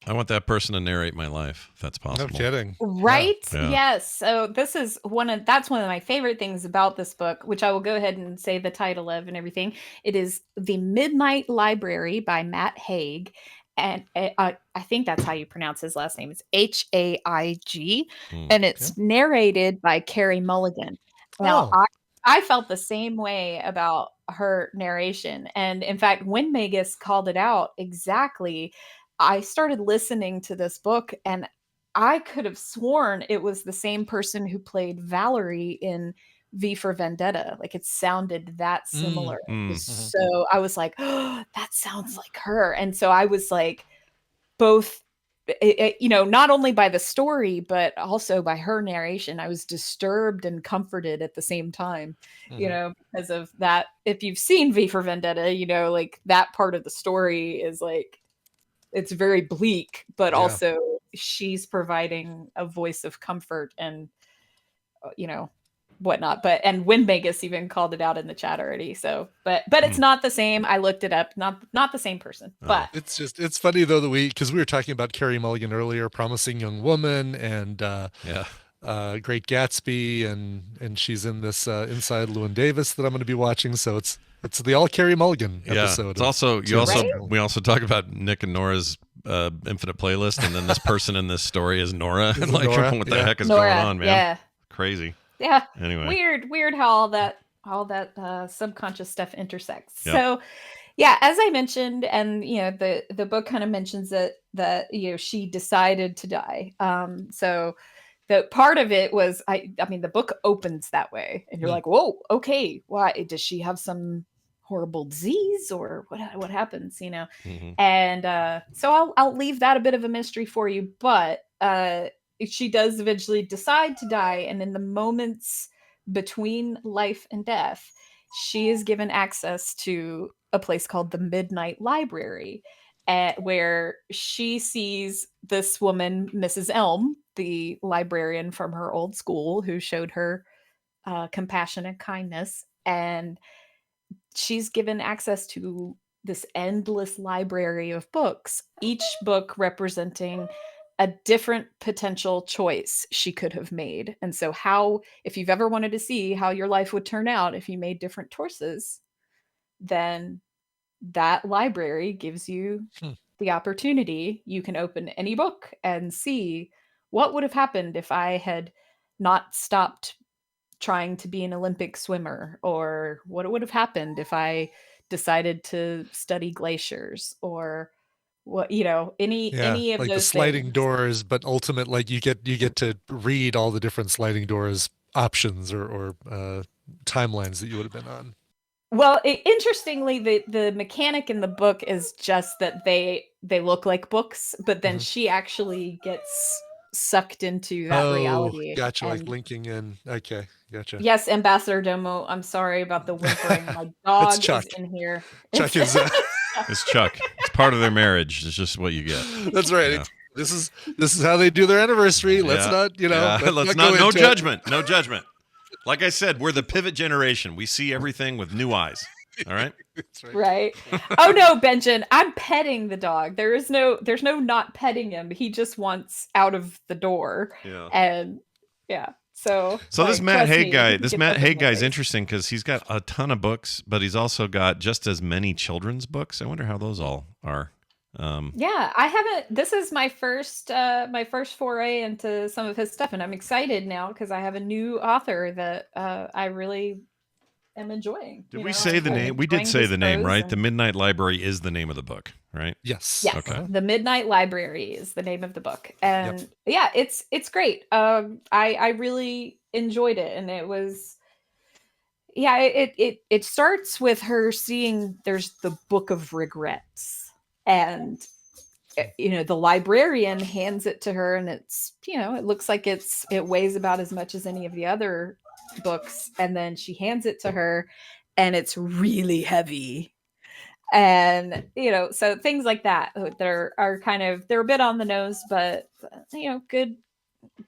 I want that person to narrate my life, if that's possible. No kidding. Right? Yeah. Yes. So this is that's one of my favorite things about this book, which I will go ahead and say the title of and everything. It is The Midnight Library by Matt Haig. And I think that's how you pronounce his last name. It's Haig. And it's narrated by Carey Mulligan. Now, I felt the same way about her narration. And in fact, when Magus called it out exactly, I started listening to this book and I could have sworn it was the same person who played Valerie in V for Vendetta. Like it sounded that similar. So I was like, oh, that sounds like her. And so I was like, both, not only by the story, but also by her narration, I was disturbed and comforted at the same time, because of that. If you've seen V for Vendetta, like that part of the story is like, it's very bleak, but also she's providing a voice of comfort and, whatnot. And Win Vegas even called it out in the chat already. So, but it's not the same. I looked it up. Not the same person, but it's funny though because we were talking about Carey Mulligan earlier, Promising Young Woman and Great Gatsby, and she's in this Inside Llewyn Davis that I'm going to be watching. So it's the all Carey Mulligan episode. It's also we also talk about Nick and Nora's infinite playlist, and then this person in this story is Nora. And like, Nora? what the heck is going on, man? Yeah, crazy. Yeah. Anyway, weird how all that subconscious stuff intersects. Yep. So, as I mentioned, and the book kind of mentions that she decided to die. So the part of it was, I mean, the book opens that way, and you're like, whoa, okay, why does she have some horrible disease or what happens? And so I'll leave that a bit of a mystery for you, but she does eventually decide to die, and in the moments between life and death, she is given access to a place called the Midnight Library, where she sees this woman, Mrs. Elm, the librarian from her old school, who showed her compassion and kindness, and she's given access to this endless library of books, each book representing a different potential choice she could have made. And so if you've ever wanted to see how your life would turn out if you made different choices, then that library gives you the opportunity. You can open any book and see what would have happened if I had not stopped trying to be an Olympic swimmer, or what would have happened if I decided to study glaciers, or what, any of like those the sliding things. doors, but ultimate, like you get to read all the different sliding doors options or timelines that you would have been on. Well, interestingly, the mechanic in the book is just that they look like books, but then she actually gets sucked into that reality. Gotcha, like linking in. Okay, gotcha. Yes, Ambassador Domo, I'm sorry about the whimpering. My dog is in here. Chuck is it's Chuck. It's part of their marriage. It's just what you get. That's right. Yeah. This is how they do their anniversary. Let's not, let's not no judgment. No judgment. Like I said, we're the pivot generation. We see everything with new eyes. All right. That's Right. Oh no, Benjamin, I'm petting the dog. there's no not petting him. He just wants out of the door. Yeah. And yeah. So this Matt Haig guy, this Matt Haig guy's interesting because he's got a ton of books, but he's also got just as many children's books. I wonder how those all are. Yeah, I haven't. This is my first foray into some of his stuff, and I'm excited now because I have a new author that I really am enjoying. Did we say the name? We did say the name, right? The Midnight Library is the name of the book, right? Yes. Yes. Okay. The Midnight Library is the name of the book, and yeah, it's great. I really enjoyed it, and it was. Yeah, it starts with her seeing there's the Book of Regrets, and the librarian hands it to her, and it's it looks like it weighs about as much as any of the other books, and then she hands it to her, and it's really heavy, and so things like that are kind of they're a bit on the nose, but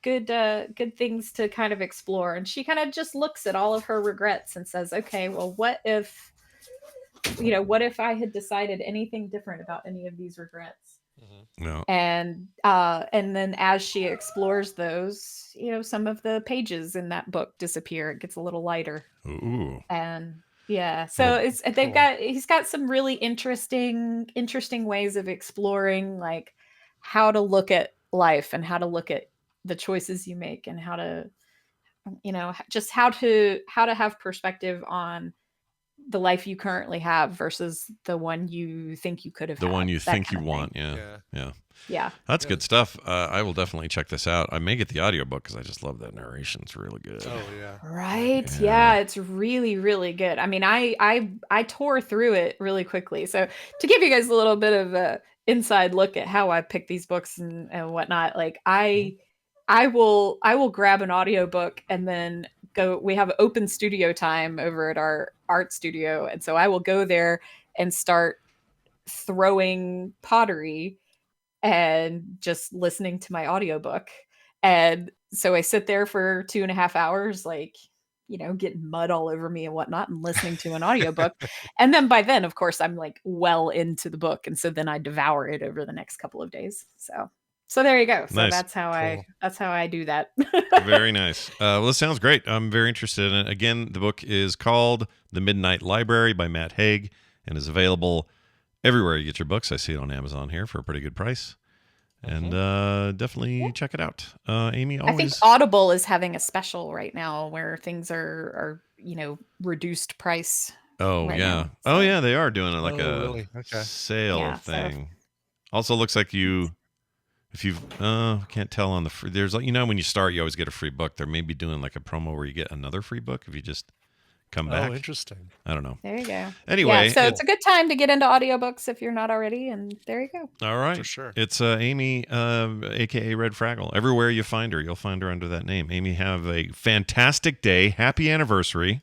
good things to kind of explore. And she kind of just looks at all of her regrets and says, okay, well, what if I had decided anything different about any of these regrets? No. And then as she explores those, some of the pages in that book disappear. It gets a little lighter. Ooh. And yeah, so he's got some really interesting ways of exploring like how to look at life and how to look at the choices you make and how to just how to have perspective on the life you currently have versus the one you think you could have the had, one you think you thing. want. Yeah That's good stuff. I will definitely check this out. I may get the audiobook because I just love that narration. It's really good. Oh yeah. Right. Yeah, it's really, really good. I mean, I tore through it really quickly. So to give you guys a little bit of a inside look at how I pick these books and whatnot, like I will grab an audiobook and then we have open studio time over at our art studio, and so I will go there and start throwing pottery and just listening to my audiobook. And so I sit there for 2.5 hours, like getting mud all over me and whatnot, and listening to an audiobook. And then by then, of course, I'm like well into the book, and so then I devour it over the next couple of days. So there you go. So nice. that's how I do that. Very nice. Well, this sounds great. I'm very interested in it. Again, the book is called The Midnight Library by Matt Haig and is available everywhere you get your books. I see it on Amazon here for a pretty good price. And definitely check it out. Amy, always. I think Audible is having a special right now where things are reduced price. Oh, right yeah. now, so. Oh, yeah. They are doing it like really? sale thing. Also looks like if you've can't tell on the free, there's when you start you always get a free book. They may be doing like a promo where you get another free book if you just come back. Oh, interesting. I don't know. There you go. Anyway, so it's a good time to get into audiobooks if you're not already, and there you go. All right. For sure. It's Amy, aka Red Fraggle. Everywhere you find her, you'll find her under that name. Amy, have a fantastic day. Happy anniversary.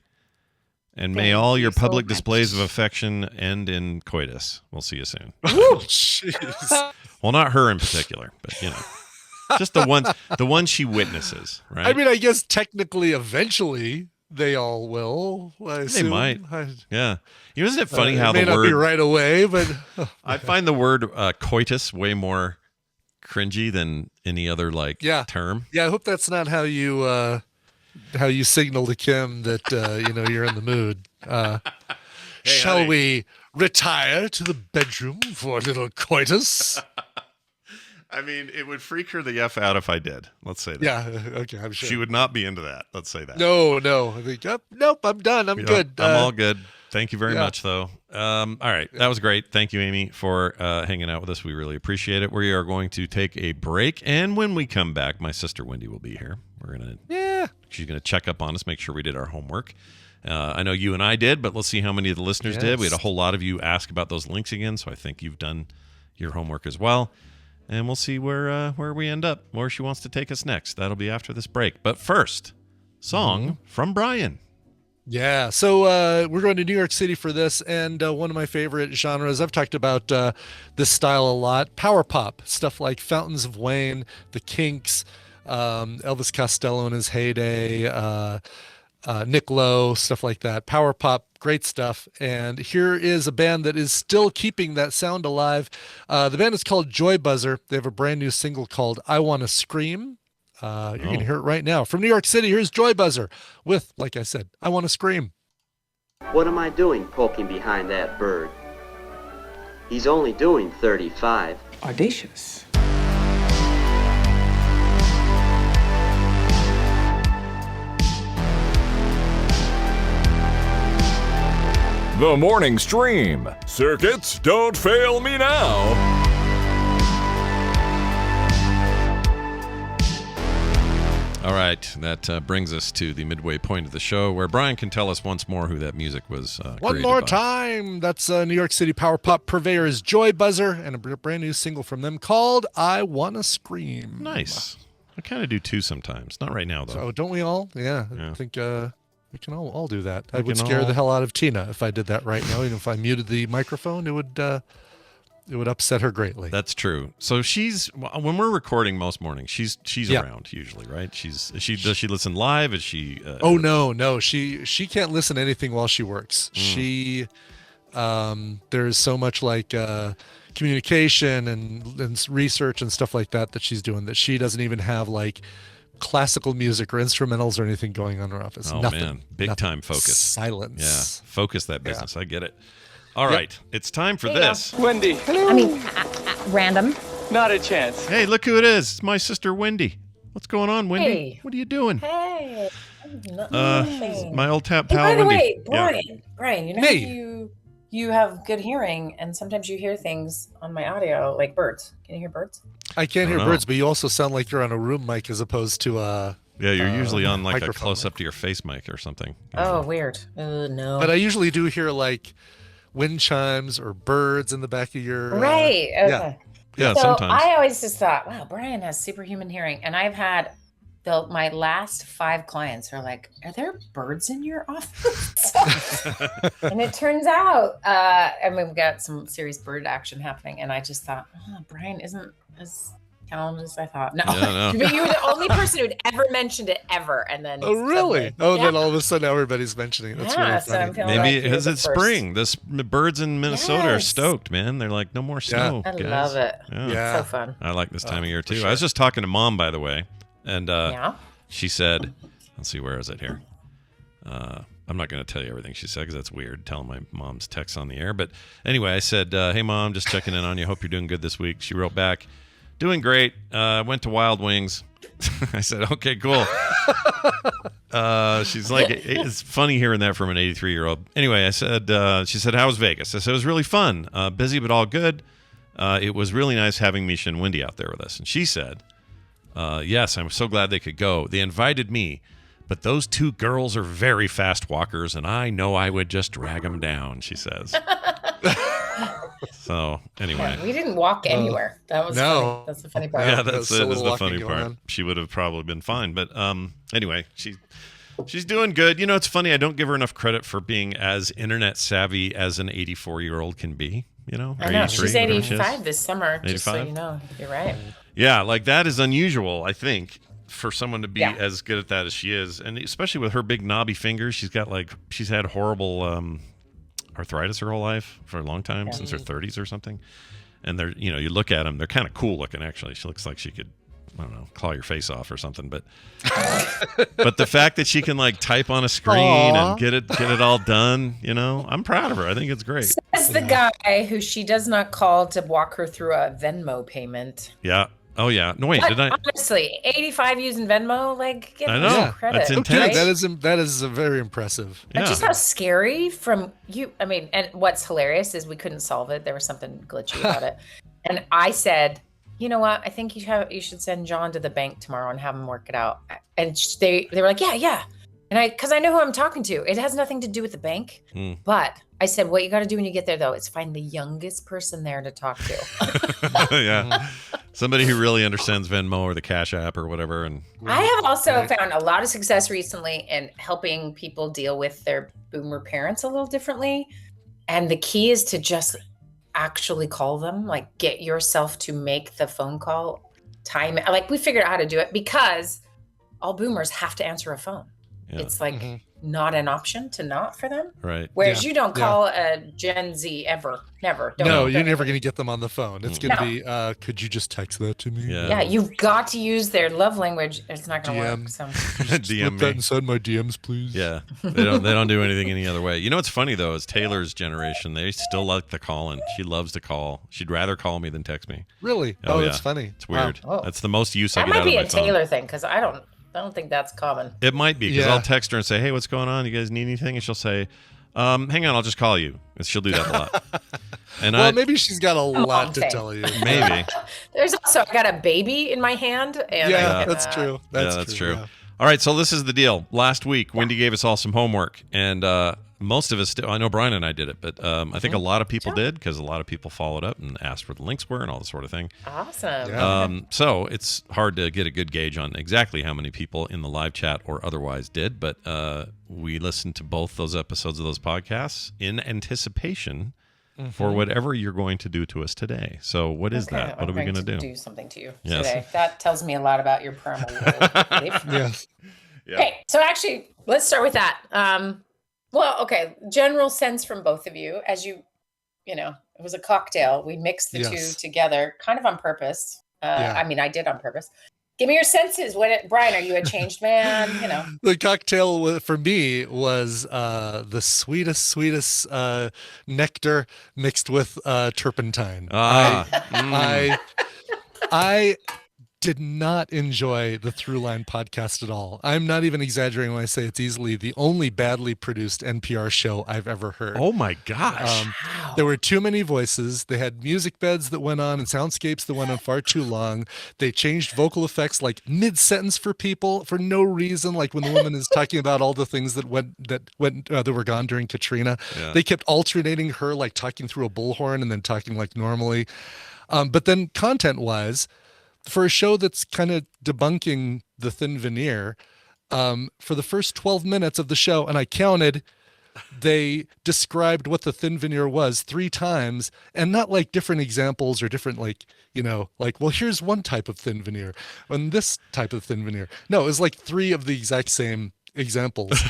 And may all your public displays of affection end in coitus. We'll see you soon. Oh, jeez. Well, not her in particular, but just the one she witnesses, right? I mean, I guess technically, eventually, they all will. They might. Yeah. Isn't it funny how it may the not word be right away, but I find the word coitus way more cringy than any other term. Yeah, I hope that's not how you signal to Kim that you're in the mood. Shall we retire to the bedroom for a little coitus? I mean, it would freak her the F out if I did. Let's say that. Yeah, okay, I'm sure. She would not be into that. Let's say that. No. I think, nope, I'm done. I'm good. I'm all good. Thank you very much, though. All right. That was great. Thank you, Amy, for hanging out with us. We really appreciate it. We are going to take a break. And when we come back, my sister Wendy will be here. She's going to check up on us, make sure we did our homework. I know you and I did, but let's see how many of the listeners did. We had a whole lot of you ask about those links again, so I think you've done your homework as well. And we'll see where we end up, where she wants to take us next. That'll be after this break. But first, song from Brian. Yeah, so we're going to New York City for this, and one of my favorite genres, I've talked about this style a lot, power pop, stuff like Fountains of Wayne, The Kinks, Elvis Costello in his heyday, Nick Lowe, stuff like that. Power pop, great stuff. And here is a band that is still keeping that sound alive. The band is called Joy Buzzer. They have a brand new single called I Wanna Scream. You're going to hear it right now. From New York City, here's Joy Buzzer with, like I said, I Wanna Scream. What am I doing poking behind that bird? He's only doing 35. Audacious. The morning stream. Circuits, don't fail me now. All right, that brings us to the midway point of the show where Brian can tell us once more who that music was One more by. time. That's New York City power pop purveyors Joy Buzzer and a brand new single from them called I Wanna Scream. Nice. I kind of do too sometimes. Not right now, though. So don't we all? Yeah. Yeah. I think we can all do that. I We would can scare all- the hell out of Tina if I did that right now. Even if I muted the microphone, it would upset her greatly. That's true. So when we're recording most mornings, she's around usually, right? Does she listen live? Is she? Oh no, she can't listen to anything while she works. She there's so much like communication and research and stuff like that she's doing that she doesn't even have like classical music or instrumentals or anything going on in her office. Oh Nothing. man, big time focus. Silence. Yeah, focus that business. I get it. All right, it's time for this. Wendy. I mean, random. Not a chance. Hey, look who it is. It's my sister Wendy. What's going on, Wendy? Hey. What are you doing? Hey. My old tap Hey, pal by the Wendy. way, Yeah. Brian, you know Hey. you have good hearing, and sometimes you hear things on my audio, like birds. Can you hear birds? I can't hear know. birds, but you also sound like you're on a room mic as opposed to Yeah, you're usually on like a microphone close mic. up to your face mic or something. Oh, weird. No. But I usually do hear like wind chimes or birds in the back of your Right. Okay. Yeah, So sometimes. I always just thought, wow, Brian has superhuman hearing, and I've had my last 5 clients are like, are there birds in your office? And it turns out, we've got some serious bird action happening, and I just thought, Brian isn't as talented as I thought. No, Yeah, no. but you were the only person who'd ever mentioned it ever, and then Oh really? suddenly- Then all of a sudden everybody's mentioning it. That's Yeah, really so funny. I'm feeling Maybe like you're because the it's first. spring. The birds in Minnesota are Yes. stoked, man. They're like, no more snow. I guys. love it. Yeah. So fun. I like this time of year for too. sure. I was just talking to Mom, by the way, and Yeah. she said, let's see, where is it here? I'm not going to tell you everything she said because that's weird, telling my mom's texts on the air. But anyway, I said, hey, Mom, just checking in on you. Hope you're doing good this week. She wrote back, doing great. Went to Wild Wings. I said, okay, cool. She's like, it's funny hearing that from an 83-year-old. Anyway, I said, she said, how was Vegas? I said, it was really fun. Busy, but all good. It was really nice having Misha and Wendy out there with us. And she said, yes, I'm so glad they could go. They invited me, but those 2 girls are very fast walkers, and I know I would just drag them down, she says. So, anyway. Yeah, we didn't walk anywhere. That was no. funny. That's the funny part. Yeah, There's that's it. so Is little the funny walking going part. on. She would have probably been fine, but anyway, she's doing good. You know, it's funny. I don't give her enough credit for being as internet savvy as an 84-year-old can be. You know, I know. 83, She's whatever she is. 85 this summer, just so 85? you know. You're right. Yeah, like that is unusual, I think, for someone to be Yeah. as good at that as she is, and especially with her big knobby fingers. She's had horrible arthritis her whole life for a long time, since her 30s or something. And they're, you know, you look at them, they're kind of cool looking. Actually, she looks like she could, I don't know, claw your face off or something. But but the fact that she can like type on a screen and get it all done, you know, I'm proud of her. I think it's great. Says the guy who she does not call to walk her through a Venmo payment. Yeah. Oh yeah. No wait, But did I? honestly, 85 using Venmo, like, give I her know. some Yeah, credit. that's Okay, intense. that is very impressive. But Yeah. just how scary from you. I mean, and what's hilarious is we couldn't solve it. There was something glitchy about it. And I said, you know what? I think you should send John to the bank tomorrow and have him work it out. And they were like, yeah. And because I know who I'm talking to. It has nothing to do with the bank. But I said, what you got to do when you get there, though, is find the youngest person there to talk to. Yeah. Somebody who really understands Venmo or the Cash App or whatever. And I have also found a lot of success recently in helping people deal with their boomer parents a little differently. And the key is to just actually call them, like get yourself to make the phone call time. Like we figured out how to do it because all boomers have to answer a phone. Yeah. It's like not an option to not for them. Right. Whereas you don't call a Gen Z ever. Never. No, you're never going to get them on the phone. It's going to be, could you just text that to me? Yeah, you've got to use their love language. It's not going to work. So. DM that inside my DMs, please. Yeah, they don't do anything any other way. You know what's funny though is Taylor's generation. They still like the call-in. She loves to call. She'd rather call me than text me. Really? Oh, that's funny. It's weird. Wow. That's the most use I that get out of my phone. That might be a Taylor thing because I don't think that's common. It might be because I'll text her and say, "Hey, what's going on? You guys need anything?" And she'll say, "Hang on, I'll just call you." And she'll do that a lot. And maybe she's got a lot to tell you. Maybe. There's also I got a baby in my hand. And that's true. That's true. Yeah. All right, so this is the deal. Last week, Wendy gave us all some homework, and most of us did. I know Brian and I did it, but I think a lot of people did because a lot of people followed up and asked where the links were and all that sort of thing. Awesome. Yeah. So it's hard to get a good gauge on exactly how many people in the live chat or otherwise did, but we listened to both those episodes of those podcasts in anticipation for whatever you're going to do to us today. So what is that? What are we going to do? Do something to you today. That tells me a lot about your parental belief. Yes. Yeah. Okay, so actually, let's start with that. General sense from both of you, as you know, it was a cocktail. We mixed the two together, kind of on purpose. I mean, I did on purpose. Give me your senses. Brian, are you a changed man? You know, the cocktail for me was the sweetest nectar mixed with turpentine. I did not enjoy the Throughline podcast at all. I'm not even exaggerating when I say it's easily the only badly produced NPR show I've ever heard. Oh my gosh. There were too many voices. They had music beds that went on and soundscapes that went on far too long. They changed vocal effects like mid-sentence for people for no reason, like when the woman is talking about all the things that were gone during Katrina. Yeah. They kept alternating her like talking through a bullhorn and then talking like normally. But then content-wise, for a show that's kind of debunking the thin veneer, for the first 12 minutes of the show, and I counted, they described what the thin veneer was 3 times, and not like different examples or different well, here's one type of thin veneer and this type of thin veneer. No, it was like 3 of the exact same examples,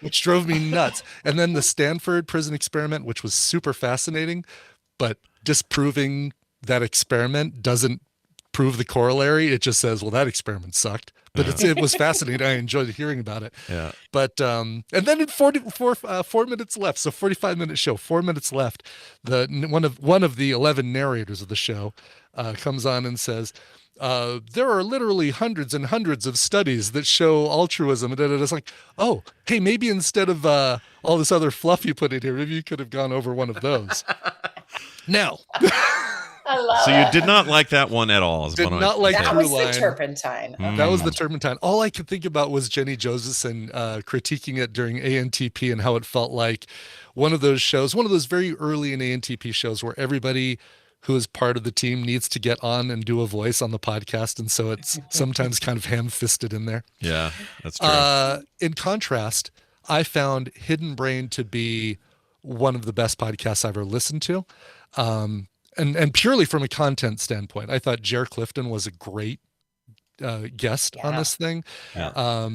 which drove me nuts. And then the Stanford prison experiment, which was super fascinating, but disproving that experiment doesn't prove the corollary. It just says, well, that experiment sucked, but it was fascinating. I enjoyed hearing about it. Yeah. But and then in 4 minutes left, so 45-minute show, 4 minutes left, one of the 11 narrators of the show comes on and says, there are literally hundreds and hundreds of studies that show altruism. And it's like, oh, hey, maybe instead of all this other fluff you put in here, maybe you could have gone over one of those. Now. So you did not like that one at all. Did not like that was the turpentine. That was the turpentine. All I could think about was Jenny Josephson critiquing it during ANTP and how it felt like one of those shows, one of those very early in ANTP shows where everybody who is part of the team needs to get on and do a voice on the podcast. And so it's sometimes kind of ham-fisted in there. Yeah, that's true. In contrast, I found Hidden Brain to be one of the best podcasts I've ever listened to. And purely from a content standpoint, I thought Jer Clifton was a great guest on this thing. Yeah.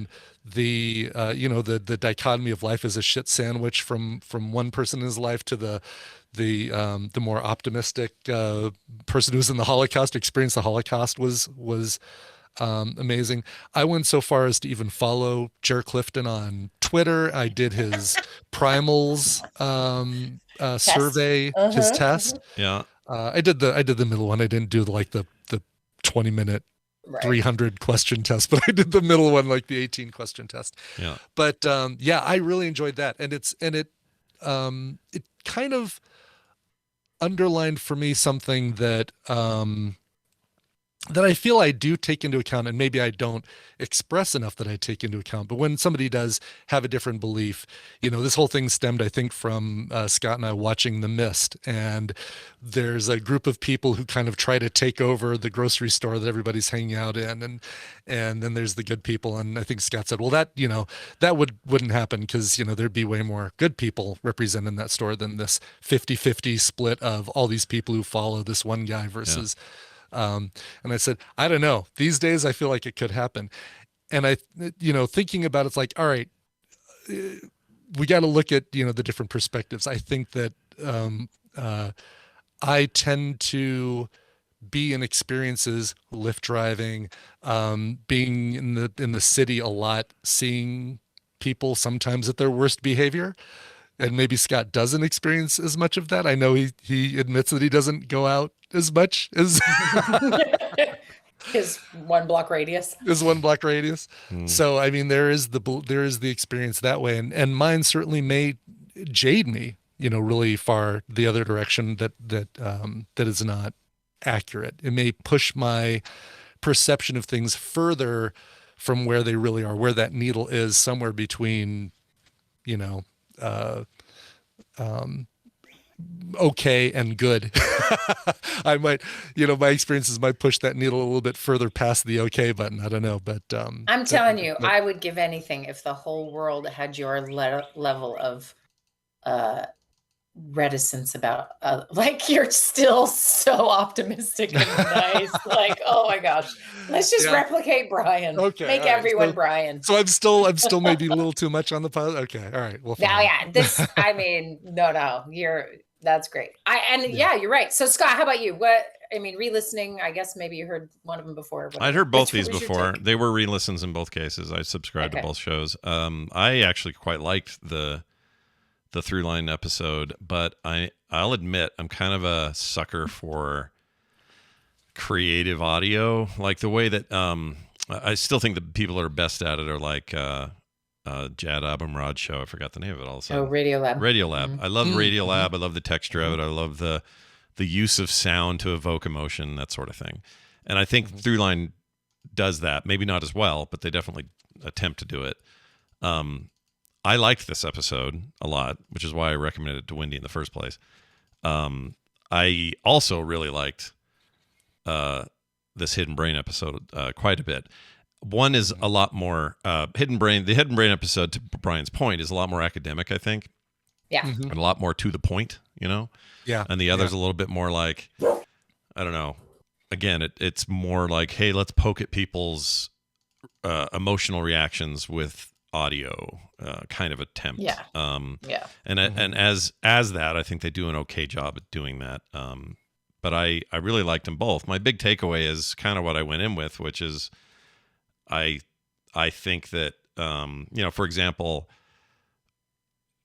The dichotomy of life as a shit sandwich from one person in his life to the more optimistic person who's in the Holocaust, experienced the Holocaust was amazing. I went so far as to even follow Jer Clifton on Twitter. I did his primals survey, his test. Yeah. I did the middle one. I didn't do the 20-minute 300 question test, but I did the middle one, like the 18 question test. Yeah. But I really enjoyed that, and it kind of underlined for me something that I feel I do take into account, and maybe I don't express enough that I take into account. But when somebody does have a different belief, this whole thing stemmed, I think, from Scott and I watching The Mist. And there's a group of people who kind of try to take over the grocery store that everybody's hanging out in. And then there's the good people. And I think Scott said, well, that wouldn't happen because, there'd be way more good people represented in that store than this 50-50 split of all these people who follow this one guy versus... Yeah. And I said, I don't know. These days, I feel like it could happen. And thinking about it's like, all right, we got to look at, the different perspectives. I think that I tend to be in experiences, Lyft driving, being in the city a lot, seeing people sometimes at their worst behavior. And maybe Scott doesn't experience as much of that. I know he admits that he doesn't go out as much as his 1 block radius. So, I mean, there is the experience that way. And mine certainly may jade me, really far the other direction that is not accurate. It may push my perception of things further from where they really are, where that needle is, somewhere between, okay and good. I might, my experiences might push that needle a little bit further past the okay button. I don't know, but I'm telling you, I would give anything if the whole world had your level of reticence about like you're still so optimistic and nice. Like, oh my gosh, let's just replicate Brian. Okay, make everyone Brian. So I'm still maybe a little too much on the positive. Okay, all right. Well, That's great. You're right. So Scott, how about you? Re-listening, I guess maybe you heard one of them before. I'd heard both these before. They were re-listens in both cases. I subscribed to both shows. I actually quite liked the Throughline episode, but I'll admit I'm kind of a sucker for creative audio, like the way that I still think the people that are best at it are like Jad Abumrad show. I forgot the name of it all of a sudden. Oh, Radiolab. Mm-hmm. I love Radiolab. I love the texture of it. I love the use of sound to evoke emotion, that sort of thing. And I think Throughline does that. Maybe not as well, but they definitely attempt to do it. I liked this episode a lot, which is why I recommended it to Wendy in the first place. I also really liked this Hidden Brain episode quite a bit. One is a lot more Hidden Brain. The Hidden Brain episode, to Brian's point, is a lot more academic, I think. Yeah. And a lot more to the point, Yeah. And the other's a little bit more like, I don't know. Again, it's more like, hey, let's poke at people's emotional reactions with audio kind of attempt. Yeah. And as that, I think they do an okay job at doing that. But I really liked them both. My big takeaway is kind of what I went in with, which is I think that for example,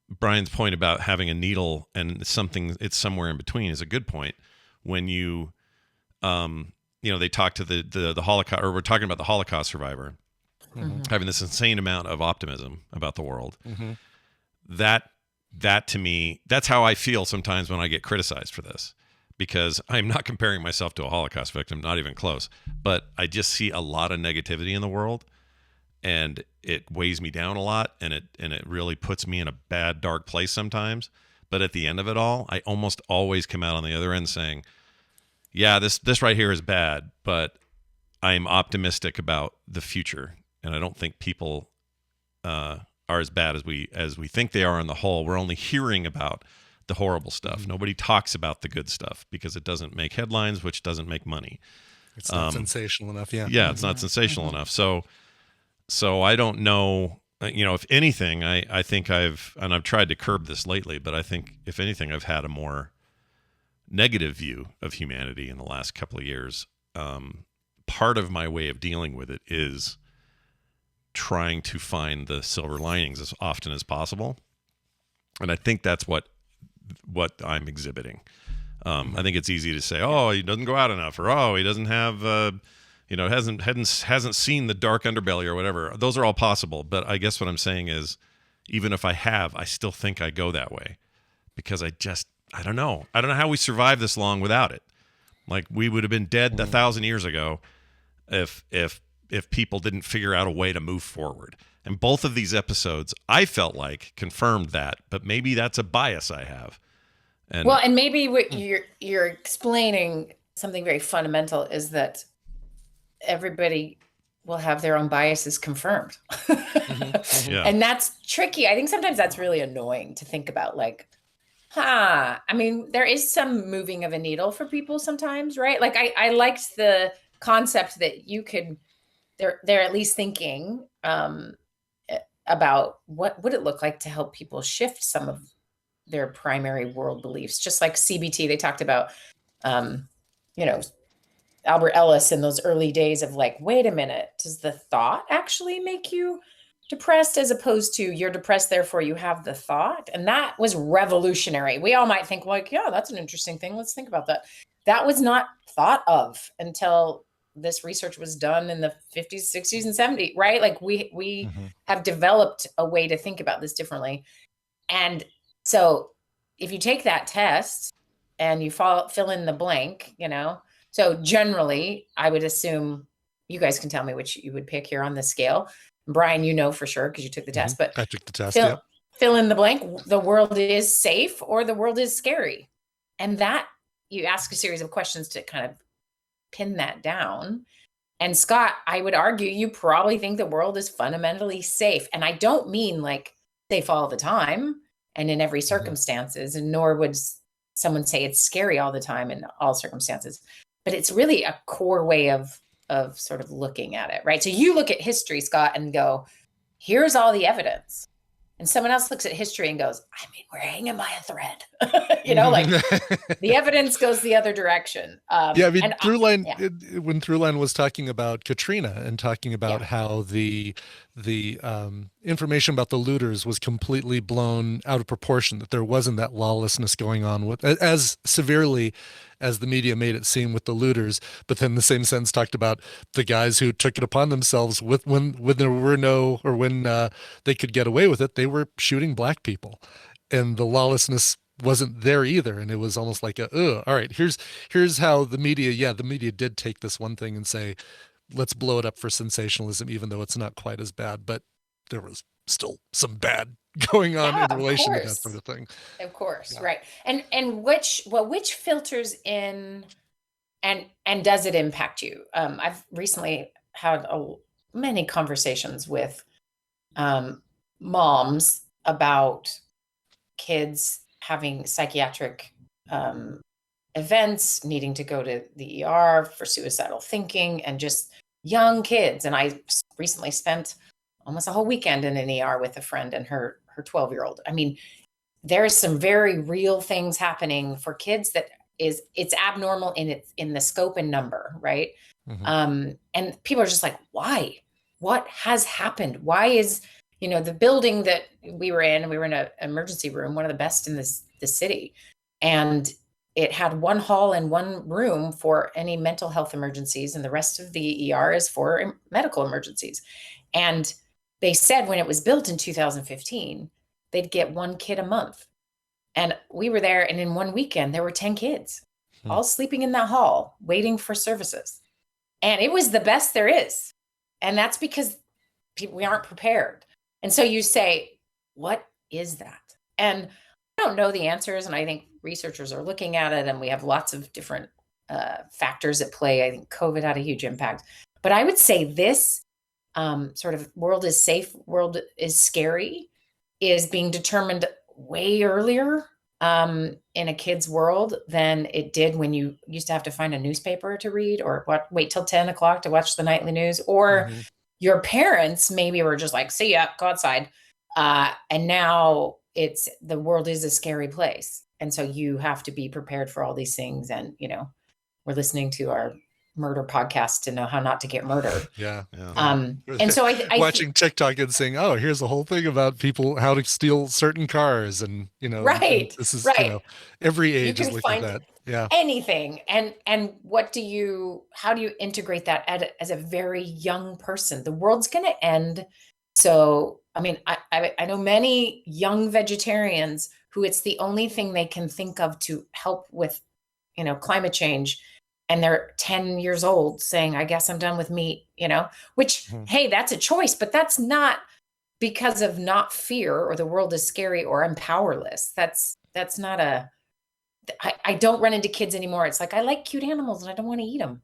Brian's point about having a needle and it's somewhere in between is a good point. When you they talk to the Holocaust, or we're talking about the Holocaust survivor. Mm-hmm. Having this insane amount of optimism about the world. Mm-hmm. That to me, that's how I feel sometimes when I get criticized for this, because I'm not comparing myself to a Holocaust victim, not even close, but I just see a lot of negativity in the world, and it weighs me down a lot, and it really puts me in a bad, dark place sometimes. But at the end of it all, I almost always come out on the other end saying, yeah, this right here is bad, but I'm optimistic about the future. And I don't think people are as bad as we think they are on the whole. We're only hearing about the horrible stuff. Mm-hmm. Nobody talks about the good stuff because it doesn't make headlines, which doesn't make money. It's not sensational enough. Yeah. Yeah, it's not sensational enough. So I don't know. If anything, I think I've tried to curb this lately, but I think if anything, I've had a more negative view of humanity in the last couple of years. Part of my way of dealing with it is trying to find the silver linings as often as possible. And I think that's what I'm exhibiting. I think it's easy to say, oh, he doesn't go out enough, or oh, he doesn't have, hasn't seen the dark underbelly or whatever. Those are all possible. But I guess what I'm saying is, even if I have, I still think I go that way because I don't know. I don't know how we survived this long without it. Like, we would have been dead 1,000 years ago if people didn't figure out a way to move forward. And both of these episodes, I felt like, confirmed that, but maybe that's a bias I have. And maybe what you're explaining something very fundamental is that everybody will have their own biases confirmed. Mm-hmm. Yeah. And that's tricky. I think sometimes that's really annoying to think about, like, I mean, there is some moving of a needle for people sometimes, right? Like, I liked the concept that you could, they're at least thinking, about what would it look like to help people shift some of their primary world beliefs. Just like CBT, they talked about, you know, Albert Ellis in those early days of like, wait a minute, does the thought actually make you depressed, as opposed to you're depressed, therefore you have the thought? And that was revolutionary. We all might think like, yeah, that's an interesting thing. Let's think about that. That was not thought of until this research was done in the 50s, 60s, and 70s, right? Like we have developed a way to think about this differently. And so if you take that test and you fill in the blank, you know, so generally I would assume, you guys can tell me which you would pick here on the scale. Brian, you know for sure because you took the test, but I took the test. Fill in the blank. The world is safe or the world is scary. And that you ask a series of questions to kind of pin that down. And Scott, I would argue you probably think the world is fundamentally safe. And I don't mean like safe all the time and in every circumstances, and nor would someone say it's scary all the time in all circumstances. But it's really a core way of sort of looking at it, right? So you look at history, Scott, and go, here's all the evidence. And someone else looks at history and goes, I mean, we're hanging by a thread. You know, like the evidence goes the other direction. Yeah, I mean, when Throughline was talking about Katrina and talking about how the information about the looters was completely blown out of proportion, that there wasn't that lawlessness going on with as severely as the media made it seem with the looters, but then the same sentence talked about the guys who took it upon themselves when there were no, or when they could get away with it, they were shooting black people, and the lawlessness wasn't there either. And it was almost like all right, here's how the media did take this one thing and say, let's blow it up for sensationalism, even though it's not quite as bad, but there was still some bad going on in relation to that sort of thing. Of course, right. And which filters in and does it impact you? I've recently had many conversations with moms about kids having psychiatric events, needing to go to the ER for suicidal thinking, and just young kids. And I recently spent almost a whole weekend in an ER with a friend and her 12-year-old. I mean, there's some very real things happening for kids that it's abnormal in the scope and number, right? And people are just like, why? What has happened? Why is, the building that we were in an emergency room, one of the best in the city. And it had one hall and one room for any mental health emergencies, and the rest of the ER is for medical emergencies. And they said when it was built in 2015, they'd get one kid a month. And we were there, and in one weekend, there were 10 kids all sleeping in that hall, waiting for services. And it was the best there is. And that's because we aren't prepared. And so you say, what is that? And I don't know the answers. And I think researchers are looking at it, and we have lots of different factors at play. I think COVID had a huge impact. But I would say this sort of world is safe, world is scary, is being determined way earlier in a kid's world than it did when you used to have to find a newspaper to read, or wait till 10 o'clock to watch the nightly news, or your parents maybe were just like, see ya, go outside. And now the world is a scary place. And so you have to be prepared for all these things. And, we're listening to our murder podcast to know how not to get murdered. Yeah. And so I watching TikTok and saying, oh, here's a whole thing about people, how to steal certain cars. And, right. And this is, right. Every age is looking at that. Yeah. Anything. And how do you integrate that as a very young person? The world's going to end. So, I mean, I know many young vegetarians who it's the only thing they can think of to help with, climate change. And they're 10 years old saying, I guess I'm done with meat, which, hey, that's a choice, but that's not because of not fear or the world is scary or I'm powerless. That's not I don't run into kids anymore. It's like, I like cute animals and I don't want to eat them.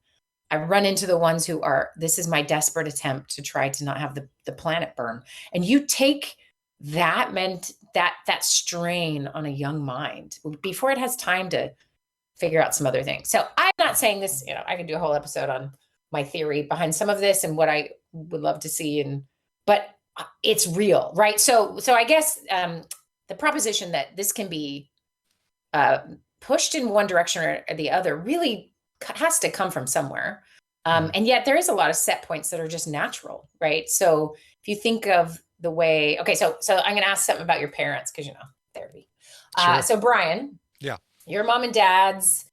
I run into the ones who this is my desperate attempt to try to not have the planet burn. And you take that strain on a young mind before it has time to figure out some other things. So I'm not saying this, I can do a whole episode on my theory behind some of this and what I would love to see. But it's real, right? So I guess the proposition that this can be pushed in one direction or the other really has to come from somewhere. And yet there is a lot of set points that are just natural, right? So if you think of the way, okay, so I'm going to ask something about your parents because, therapy. Sure. So Brian, yeah, your mom and dad's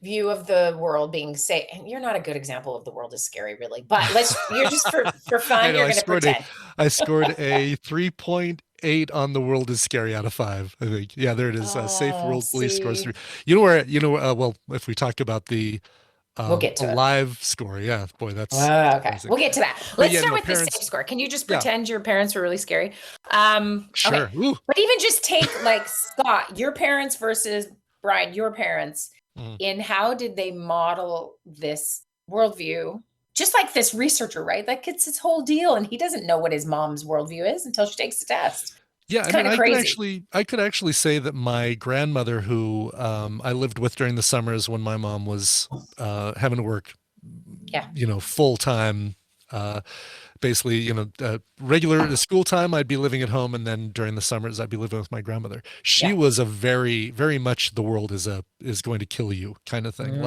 view of the world being safe, and you're not a good example of the world is scary, really, but you're just for fun, you're going to pretend. I scored a 3.8 on the world is scary out of 5, I think. Yeah, there it is. Safe world police scores 3. Well, if we talk about the we'll get to live score. Yeah, boy, that's okay. amazing. We'll get to that. Let's start with the safe score. Can you just pretend your parents were really scary? Sure. Okay. But even just take like Scott, your parents versus Brian, your parents, in how did they model this worldview? Just like this researcher, right? Like it's his whole deal, and he doesn't know what his mom's worldview is until she takes the test. Yeah, I could actually say that my grandmother, who I lived with during the summers when my mom was having to work, full time, basically, regular school time, I'd be living at home, and then during the summers, I'd be living with my grandmother. She was a very, very much the world is going to kill you kind of thing.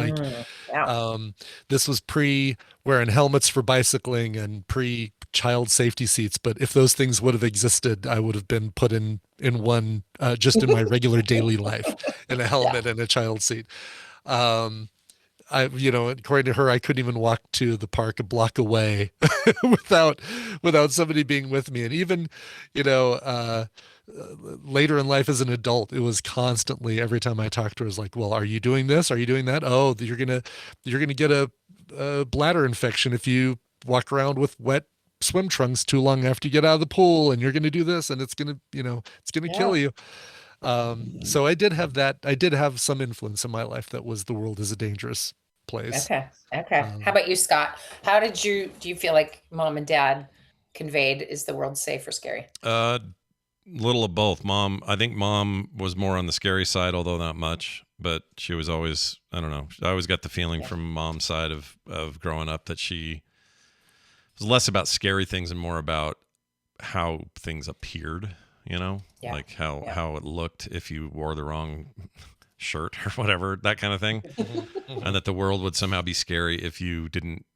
This was pre wearing helmets for bicycling and pre child safety seats, but if those things would have existed, I would have been put in one just in my regular daily life in a helmet and a child seat. According to her, I couldn't even walk to the park a block away without somebody being with me. And even, later in life as an adult, it was constantly, every time I talked to her, it was like, well, are you doing this? Are you doing that? Oh, you're going to get a bladder infection if you walk around with wet swim trunks too long after you get out of the pool, and you're going to do this, and it's going to kill you. So I did have that. I did have some influence in my life that was the world is a dangerous place. Okay. How about you, Scott? How do you feel like mom and dad conveyed is the world safe or scary? Little of both. I think mom was more on the scary side, although not much, but she was always, I don't know. I always got the feeling from mom's side of growing up that she was less about scary things and more about how things appeared, like how it looked if you wore the wrong shirt or whatever, that kind of thing. And that the world would somehow be scary if you didn't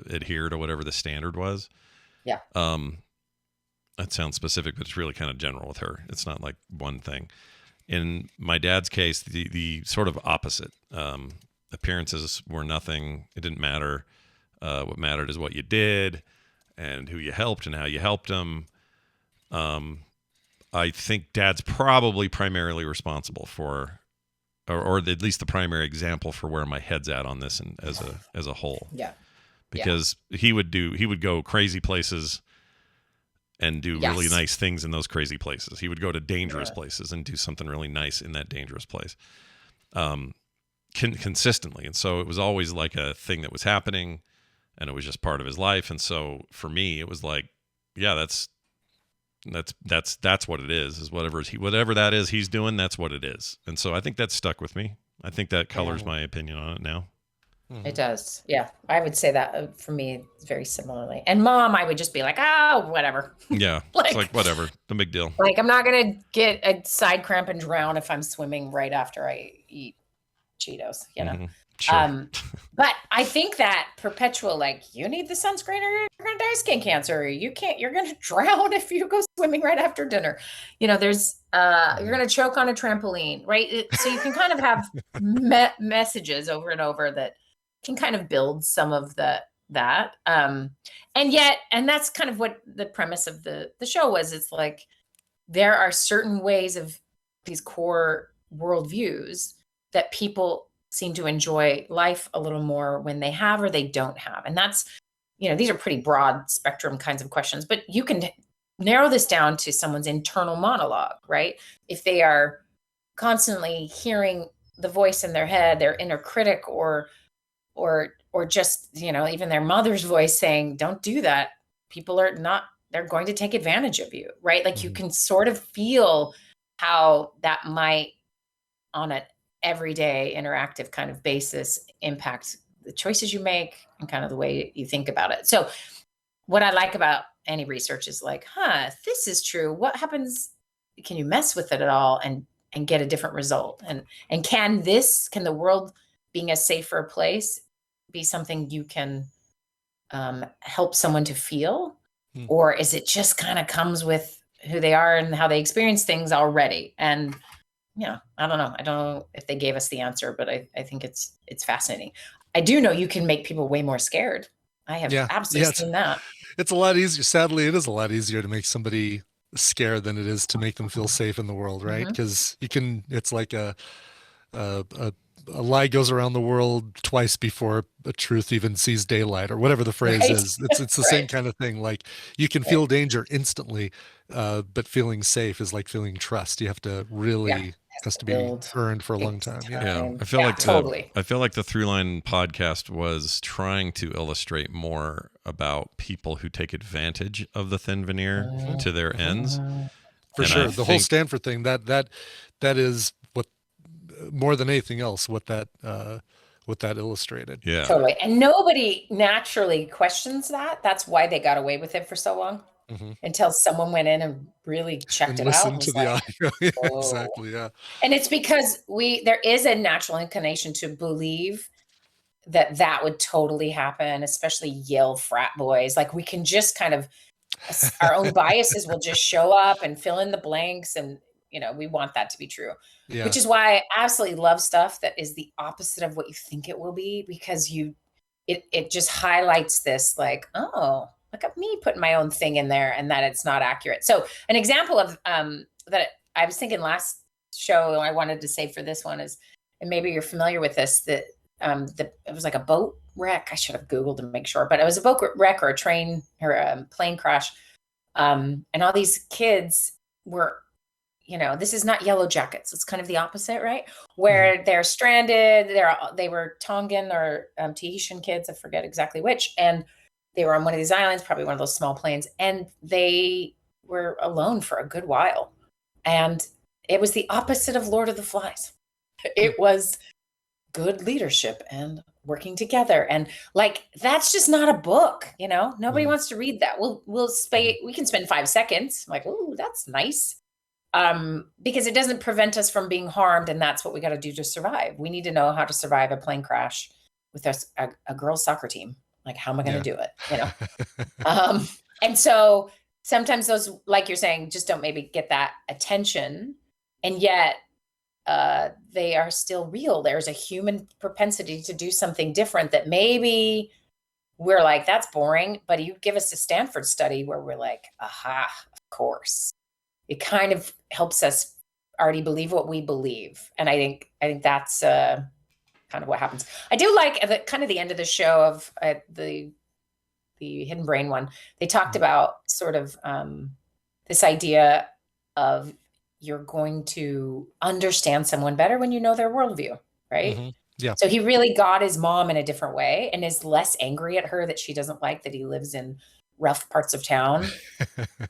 adhere to whatever the standard was. Yeah. That sounds specific, but it's really kind of general with her. It's not like one thing. In my dad's case, the sort of opposite. Appearances were nothing. It didn't matter. What mattered is what you did and who you helped and how you helped them. I think dad's probably primarily responsible for, or at least the primary example for where my head's at on this and as a whole. Yeah. Because he would go crazy places and do really nice things in those crazy places. He would go to dangerous places and do something really nice in that dangerous place. Consistently. And so it was always like a thing that was happening, and it was just part of his life. And so for me, it was like, yeah, that's what it is whatever that is he's doing, that's what it is. And so I think that stuck with me. I think that colors my opinion on it now. It does. Yeah. I would say that for me, very similarly. And mom, I would just be like, oh, whatever. Yeah. It's like, whatever. No big deal. Like, I'm not going to get a side cramp and drown if I'm swimming right after I eat Cheetos, Mm-hmm. Sure. But I think that perpetual, like, you need the sunscreen or you're going to die of skin cancer. You're going to drown if you go swimming right after dinner. There's, you're going to choke on a trampoline, right? So you can kind of have messages over and over that can kind of build some of that. And that's kind of what the premise of the show was. It's like, there are certain ways of these core worldviews that people seem to enjoy life a little more when they have or they don't have. And that's, these are pretty broad spectrum kinds of questions, but you can narrow this down to someone's internal monologue, right? If they are constantly hearing the voice in their head, their inner critic, or just, even their mother's voice saying, don't do that. People they're going to take advantage of you, right? Like you can sort of feel how that might, on an everyday interactive kind of basis, impact the choices you make and kind of the way you think about it. So what I like about any research is like, this is true. What happens? Can you mess with it at all and get a different result? And can the world being a safer place be something you can help someone to feel? Or is it just kind of comes with who they are and how they experience things already? And I don't know. I don't know if they gave us the answer, but I think it's fascinating. I do know you can make people way more scared. I have absolutely seen that. It's a lot easier. Sadly, it is a lot easier to make somebody scared than it is to make them feel safe in the world, right? Because it's like a lie goes around the world twice before a truth even sees daylight, or whatever the phrase is. It's the same kind of thing. Like, you can feel danger instantly, but feeling safe is like feeling trust. You have to really has to be earned for a long time. I feel like the Throughline podcast was trying to illustrate more about people who take advantage of the thin veneer to their ends. For sure. The whole Stanford thing, that is what, more than anything else, what that illustrated. Yeah. Totally. And nobody naturally questions that. That's why they got away with it for so long. Until someone went in and really checked it out. Listened to the audio. Exactly. Yeah. And it's because there is a natural inclination to believe that would totally happen, especially Yale frat boys. Like, we can just kind of, our own biases will just show up and fill in the blanks. And, we want that to be true, which is why I absolutely love stuff that is the opposite of what you think it will be, because it just highlights this, like, oh, look at me putting my own thing in there and that it's not accurate. So an example of that I was thinking last show I wanted to say for this one is, and maybe you're familiar with this, that it was like a boat wreck. I should have Googled to make sure, but it was a boat wreck or a train or a plane crash. And all these kids were, this is not Yellow Jackets. It's kind of the opposite, right? Where they're stranded. They were Tongan or Tahitian kids. I forget exactly which. And they were on one of these islands, probably one of those small planes, and they were alone for a good while. And it was the opposite of Lord of the Flies. It was good leadership and working together. And like, that's just not a book, nobody wants to read that. We can spend 5 seconds. I'm like, ooh, that's nice. Because it doesn't prevent us from being harmed. And that's what we got to do to survive. We need to know how to survive a plane crash with a girls' soccer team. Like, how am I going to do it? And so sometimes those, like you're saying, just don't maybe get that attention. And yet they are still real. There's a human propensity to do something different that maybe we're like, that's boring. But you give us a Stanford study where we're like, aha, of course. It kind of helps us already believe what we believe. And I think that's kind of what happens. I do like at the end of the show of the Hidden Brain one. They talked about sort of this idea of you're going to understand someone better when you know their worldview, right? Yeah. So he really got his mom in a different way and is less angry at her that she doesn't like that he lives in rough parts of town,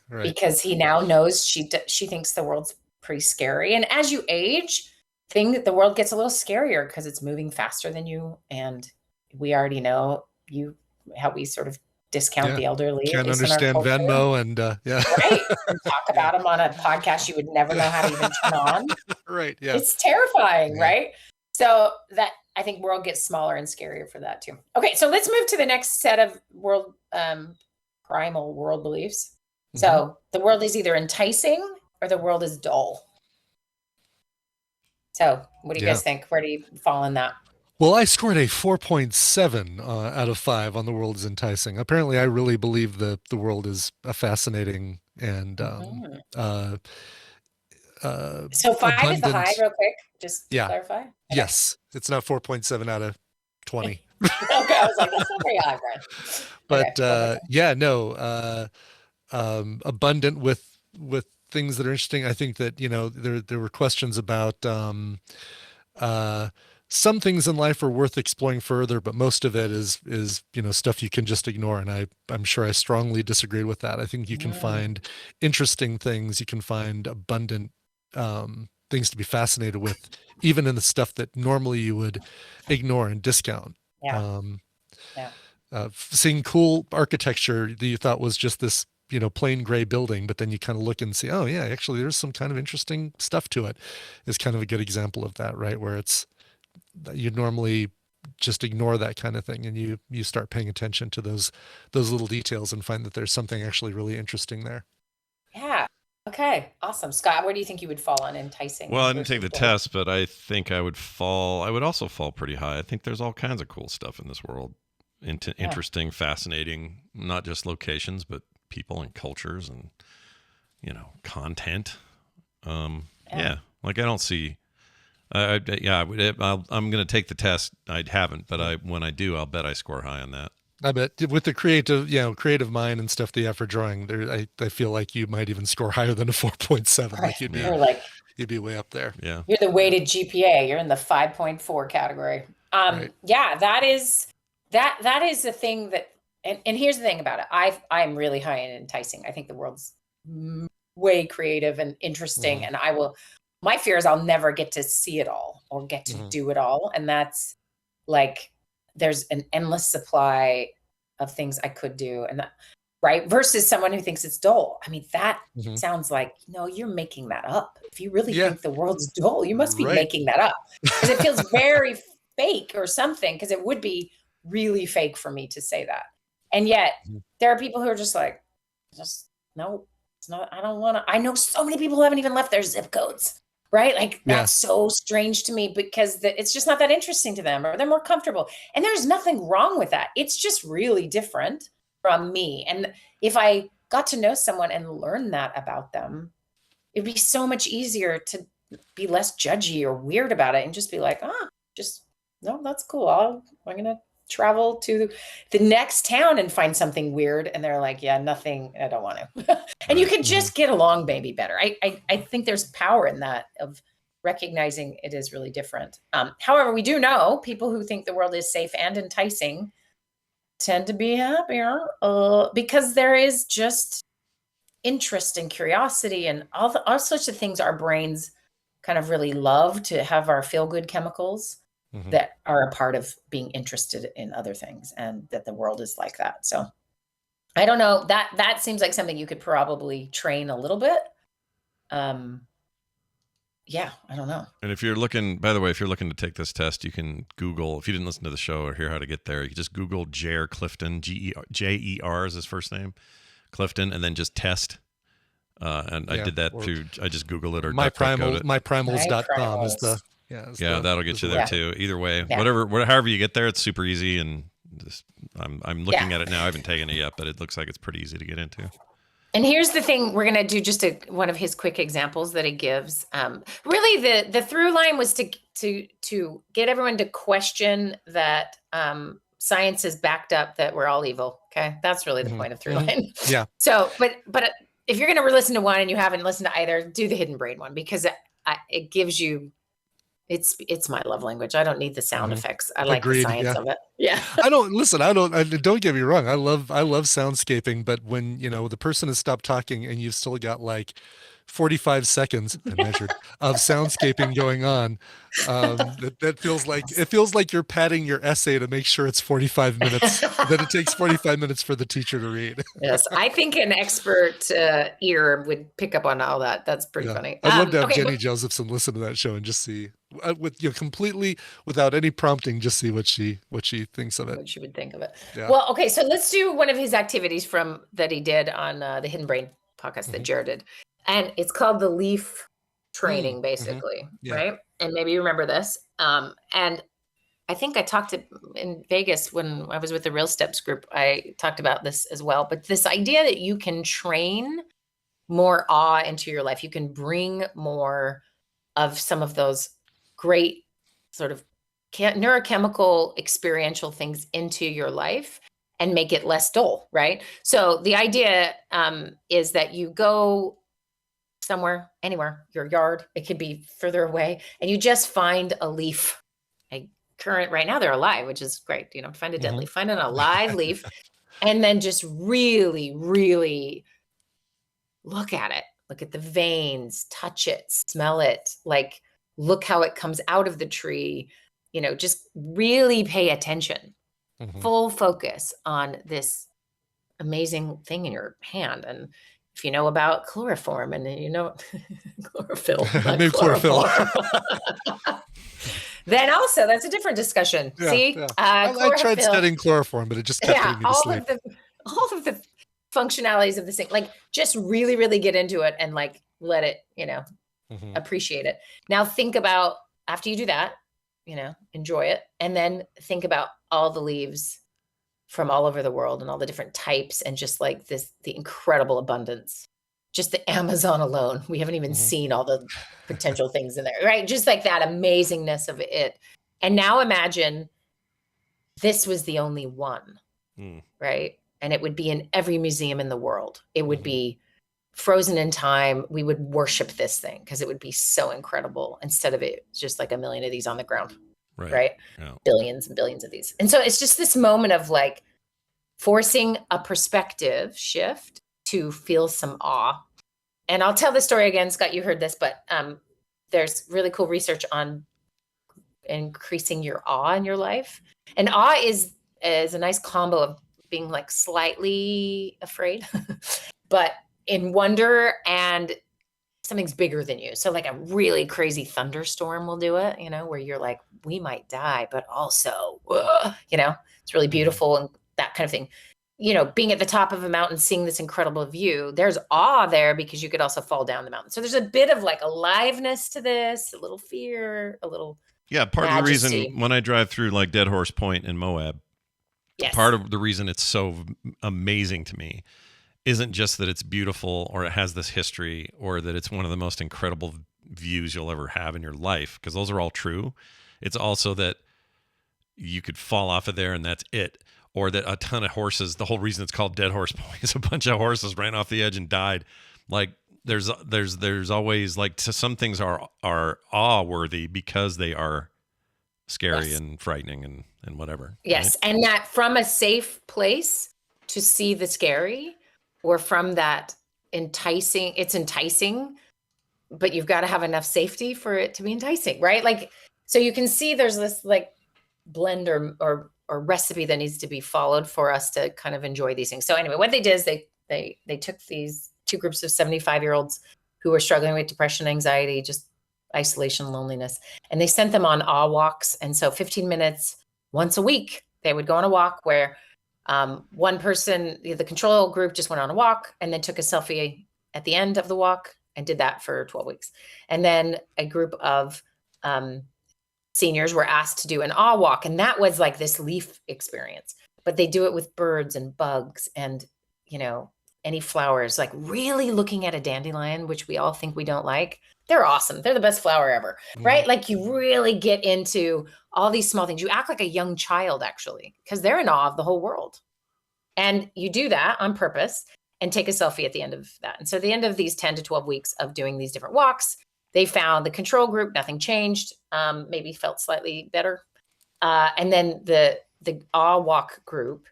right. Because he now knows she thinks the world's pretty scary. And as you age, the world gets a little scarier because it's moving faster than you. And we already know how we sort of discount the elderly. Can't understand Venmo and right. And talk about them on a podcast you would never know how to even turn on. Right. Yeah. It's terrifying, right? So that, I think, world gets smaller and scarier for that too. Okay, so let's move to the next set of primal world beliefs. So the world is either enticing or the world is dull. So what do you guys think? Where do you fall in that? Well, I scored a 4.7 out of 5 on the world is enticing. Apparently, I really believe that the world is a fascinating and so 5 is the high, real quick, just to clarify. Okay. Yes, it's not 4.7 out of 20. Okay, I was like, that's not very high, Brian. But abundant with things that are interesting. I think that there were questions about some things in life are worth exploring further, but most of it is stuff you can just ignore. And I'm sure I strongly disagreed with that. I think you can find interesting things. You can find abundant things to be fascinated with, even in the stuff that normally you would ignore and discount. seeing cool architecture that you thought was just this, plain gray building, but then you kind of look and see, oh yeah, actually there's some kind of interesting stuff to it, is kind of a good example of that, right? Where you normally just ignore that kind of thing, and you start paying attention to those little details and find that there's something actually really interesting there. Yeah. Okay. Awesome. Scott, where do you think you would fall on enticing? Well, I didn't take the test, but I think I would also fall pretty high. I think there's all kinds of cool stuff in this world. Interesting, fascinating, not just locations, but people and cultures and, content. Yeah. Like I don't see, I'm going to take the test. I haven't, but when I do, I'll bet I score high on that. I bet with the creative mind and stuff that you have for drawing there, I feel like you might even score higher than a 4.7. Right. Like you'd be way up there. Yeah. You're the weighted GPA. You're in the 5.4 category. Right. Yeah, that is the thing that, and here's the thing about it. I'm really high in enticing. I think the world's way creative and interesting. And my fear is I'll never get to see it all or get to do it all. And that's like, there's an endless supply of things I could do. And that, right. Versus someone who thinks it's dull. I mean, that sounds like, you're making that up. If you really think the world's dull, you must be making that up, because it feels very fake or something, because it would be really fake for me to say that. And yet there are people who are just like, no, it's not, I don't want to. I know so many people who haven't even left their zip codes, right? Like that's so strange to me, because it's just not that interesting to them, or they're more comfortable. And there's nothing wrong with that. It's just really different from me. And if I got to know someone and learn that about them, it'd be so much easier to be less judgy or weird about it and just be like, no, that's cool. I'm going to travel to the next town and find something weird. And they're like, yeah, nothing, I don't want to. And you can just get along maybe better. I think there's power in that, of recognizing it is really different. However, we do know people who think the world is safe and enticing tend to be happier, because there is just interest and curiosity and all sorts of things our brains kind of really love to have, our feel-good chemicals that are a part of being interested in other things, and that the world is like that. So I don't know, that seems like something you could probably train a little bit. Yeah, I don't know. And if you're looking to take this test, you can Google, if you didn't listen to the show or hear how to get there, you can just Google Jer Clifton, Jer is his first name, Clifton, and then just test. And I did that through, I just Googled it or myprimals.com is the, that'll get you there too. Either way, however you get there, it's super easy. And just, I'm looking at it now. I haven't taken it yet, but it looks like it's pretty easy to get into. And here's the thing, we're going to do just one of his quick examples that he gives. Really, the through line was to get everyone to question that science is backed up that we're all evil. Okay, that's really the point of through line. Yeah. So, but if you're going to listen to one and you haven't listened to either, do the hidden brain one, because it gives you. It's my love language. I don't need the sound effects. I like the science of it. Yeah. Don't get me wrong. I love soundscaping, but when, the person has stopped talking and you've still got like 45 seconds I measured of soundscaping going on, that feels like you're padding your essay to make sure it's 45 minutes, that it takes 45 minutes for the teacher to read. Yes. I think an expert ear would pick up on all that. That's pretty funny. I'd love to have Jenny Josephson listen to that show and just see, completely without any prompting, just see what she thinks of it. What she would think of it. Yeah. Well, okay, so let's do one of his activities that he did on the Hidden Brain podcast that Jared did, and it's called the leaf training, basically, right? And maybe you remember this. And I think I talked in Vegas when I was with the Real Steps group. I talked about this as well. But this idea that you can train more awe into your life, you can bring more of some of those great sort of neurochemical experiential things into your life and make it less dull, right? So the idea is that you go somewhere, anywhere, your yard, it could be further away, and you just find a leaf. Right now they're alive, which is great. Find a dead leaf, find an alive leaf, and then just really, really look at it. Look at the veins, touch it, smell it, like look how it comes out of the tree. Just really pay attention full focus on this amazing thing in your hand. And if you know about chloroform and you know chlorophyll, not chlorophyll. Then also that's a different discussion. Yeah, See, yeah. I tried studying chloroform, but it just kept putting me to sleep. All of the functionalities of this thing, like just really, really get into it and like let it, appreciate it. Now think about after you do that, enjoy it, and then think about all the leaves from all over the world and all the different types and just like the incredible abundance. Just the Amazon alone. We haven't even seen all the potential things in there, right? Just like that amazingness of it. And now imagine this was the only one, right? And it would be in every museum in the world. It would be frozen in time. We would worship this thing because it would be so incredible instead of it just like a million of these on the ground, right? Yeah. Billions and billions of these. And so it's just this moment of like forcing a perspective shift to feel some awe. And I'll tell the story again, Scott, you heard this, but there's really cool research on increasing your awe in your life. And awe is a nice combo of being like slightly afraid, but in wonder and something's bigger than you. So like a really crazy thunderstorm will do it, where you're like, we might die, but also, it's really beautiful and that kind of thing. Being at the top of a mountain, seeing this incredible view, there's awe there because you could also fall down the mountain. So there's a bit of like aliveness to this, a little fear, a little part majesty. of the reason when I drive through like Dead Horse Point in Moab, part of the reason it's so amazing to me isn't just that it's beautiful or it has this history or that it's one of the most incredible views you'll ever have in your life, because those are all true. It's also that you could fall off of there and that's it. Or that a ton of horses, the whole reason it's called Dead Horse Point is a bunch of horses ran off the edge and died. Like there's always like some things are awe worthy because they are scary and frightening and whatever. Yes. Right? And that from a safe place to see the scary, or from that it's enticing, but you've got to have enough safety for it to be enticing, right? Like, so you can see there's this like blend or recipe that needs to be followed for us to kind of enjoy these things. So anyway, what they did is they took these two groups of 75-year-olds who were struggling with depression, anxiety, just isolation, loneliness, and they sent them on awe walks. And so 15 minutes once a week, they would go on a walk where one person, the control group, just went on a walk and then took a selfie at the end of the walk and did that for 12 weeks. And then a group of seniors were asked to do an awe walk. And that was like this leaf experience, but they do it with birds and bugs and, any flowers, like really looking at a dandelion, which we all think we don't like. They're awesome. They're the best flower ever, right? Like you really get into all these small things. You act like a young child actually, because they're in awe of the whole world. And you do that on purpose and take a selfie at the end of that. And so at the end of these 10 to 12 weeks of doing these different walks, they found the control group, nothing changed, maybe felt slightly better. And then the awe walk group,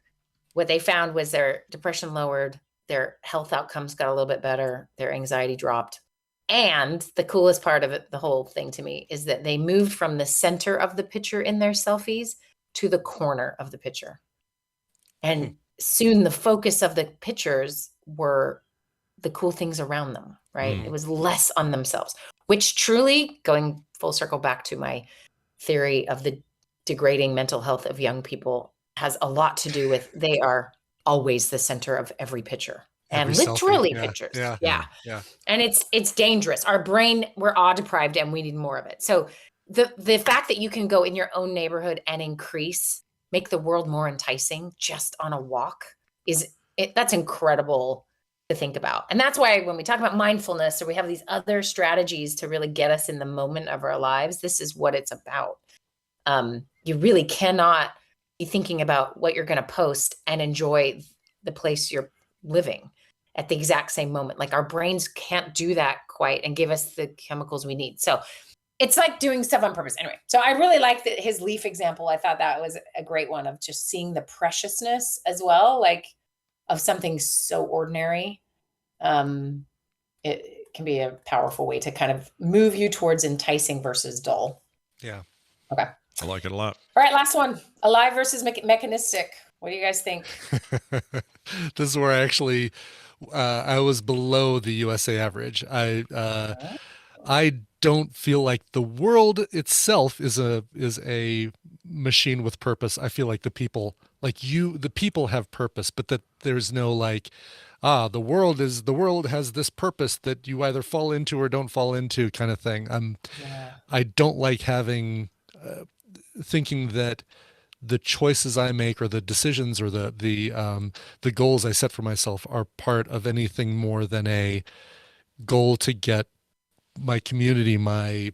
what they found was their depression lowered, their health outcomes got a little bit better, their anxiety dropped. And the coolest part of it, the whole thing to me, is that they moved from the center of the picture in their selfies to the corner of the picture. And soon the focus of the pictures were the cool things around them, right? It was less on themselves, which truly, going full circle back to my theory of the degrading mental health of young people, has a lot to do with they are always the center of every picture. And Every literally selfie. pictures. Yeah. And it's dangerous. Our brain, we're awe deprived and we need more of it. So the fact that you can go in your own neighborhood and make the world more enticing just on a walk that's incredible to think about. And that's why when we talk about mindfulness or we have these other strategies to really get us in the moment of our lives, this is what it's about. You really cannot be thinking about what you're going to post and enjoy the place you're living at the exact same moment. Like our brains can't do that quite and give us the chemicals we need. So it's like doing stuff on purpose. Anyway, so I really liked his leaf example. I thought that was a great one of just seeing the preciousness as well, like of something so ordinary. It can be a powerful way to kind of move you towards enticing versus dull. Yeah. Okay. I like it a lot. All right, last one. Alive versus mechanistic. What do you guys think? This is where I was below the USA average. I don't feel like the world itself is a machine with purpose. I feel like the people have purpose, but that there's no like, the world has this purpose that you either fall into or don't fall into kind of thing. I don't like thinking that the choices I make or the decisions or the goals I set for myself are part of anything more than a goal to get my community, my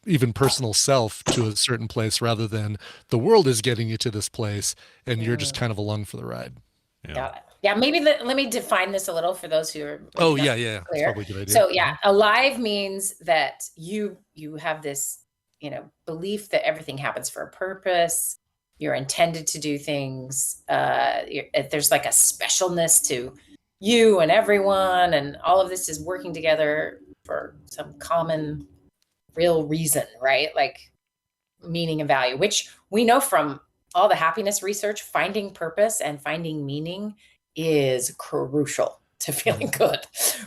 even personal self to a certain place, rather than the world is getting you to this place and you're just kind of along for the ride. Got it. Yeah, maybe let me define this a little for those who are clear. That's probably a good idea. So alive means that you have this, belief that everything happens for a purpose. You're intended to do things. There's like a specialness to you and everyone, and all of this is working together for some common real reason, right? Like meaning and value, which we know from all the happiness research, finding purpose and finding meaning is crucial to feeling good,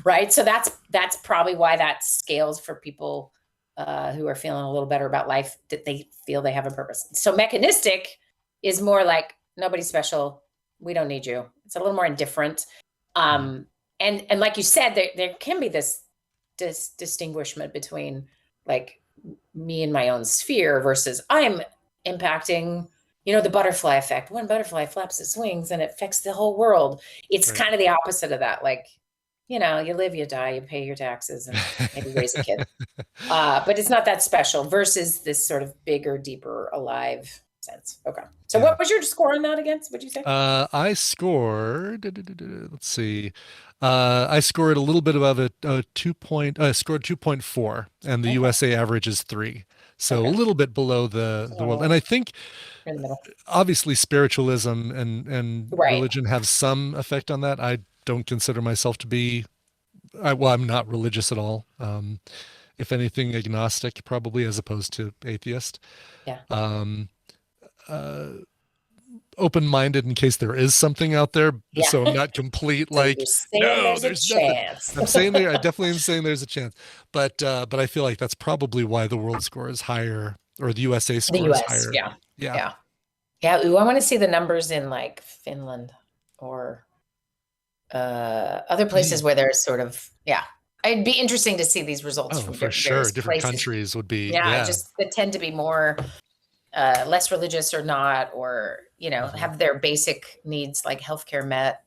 right? So that's probably why that scales for people who are feeling a little better about life, that they feel they have a purpose. So mechanistic is more like nobody's special. We don't need you. It's a little more indifferent. And like you said, there can be this distinguishment between like me and my own sphere versus I'm impacting, the butterfly effect. One butterfly flaps its wings and it affects the whole world. It's kind of the opposite of that. Like, you live, you die, you pay your taxes and maybe raise a kid. But it's not that special versus this sort of bigger, deeper, alive sense. Okay. So what was your score on that again? What'd you say? I scored, let's see. I scored a little bit above I scored 2.4 and the USA average is 3. So a little bit below the world. And I think obviously spiritualism and religion have some effect on that. I don't consider myself to be, I'm not religious at all. If anything, agnostic probably, as opposed to atheist. Yeah. Open-minded in case there is something out there. Yeah. So I'm not complete like, no, there's nothing. I'm saying I definitely am saying there's a chance. But I feel like that's probably why the world score is higher, or the USA score is higher. Yeah. Ooh, I want to see the numbers in like Finland or other places where there's sort of, it'd be interesting to see these results from for sure. Different places. Countries would be, just that tend to be more less religious or not, or have their basic needs like healthcare met.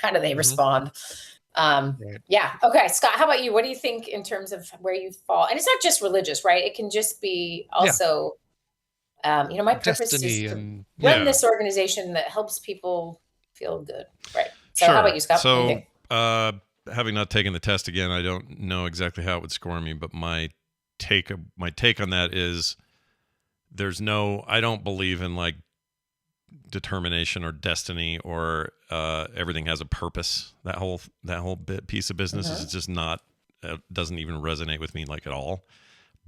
How do they respond? Okay, Scott, how about you? What do you think in terms of where you fall? And it's not just religious, right? It can just be also my purpose is to run this organization that helps people feel good, right? So how about you, Scott? So having not taken the test again, I don't know exactly how it would score me, but my take on that is I don't believe in like determination or destiny or everything has a purpose. That whole piece of business is just not, doesn't even resonate with me like at all.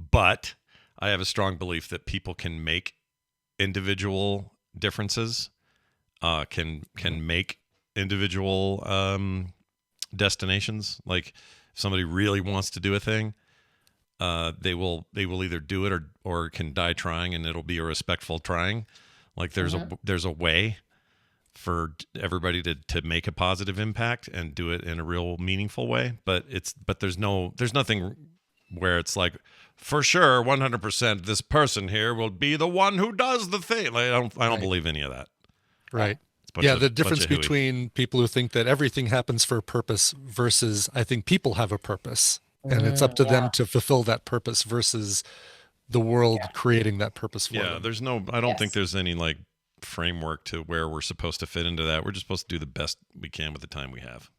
But I have a strong belief that people can make individual differences, can make individual destinations. Like if somebody really wants to do a thing, they will either do it or can die trying, and it'll be a respectful trying. Like there's a way for everybody to make a positive impact and do it in a real meaningful way. But there's nothing where it's like, for sure, 100%, this person here will be the one who does the thing. Like I don't believe any of that. Right. The difference between people who think that everything happens for a purpose versus I think people have a purpose. And it's up to them to fulfill that purpose versus the world creating that purpose for them. I don't think there's any like framework to where we're supposed to fit into that. We're just supposed to do the best we can with the time we have.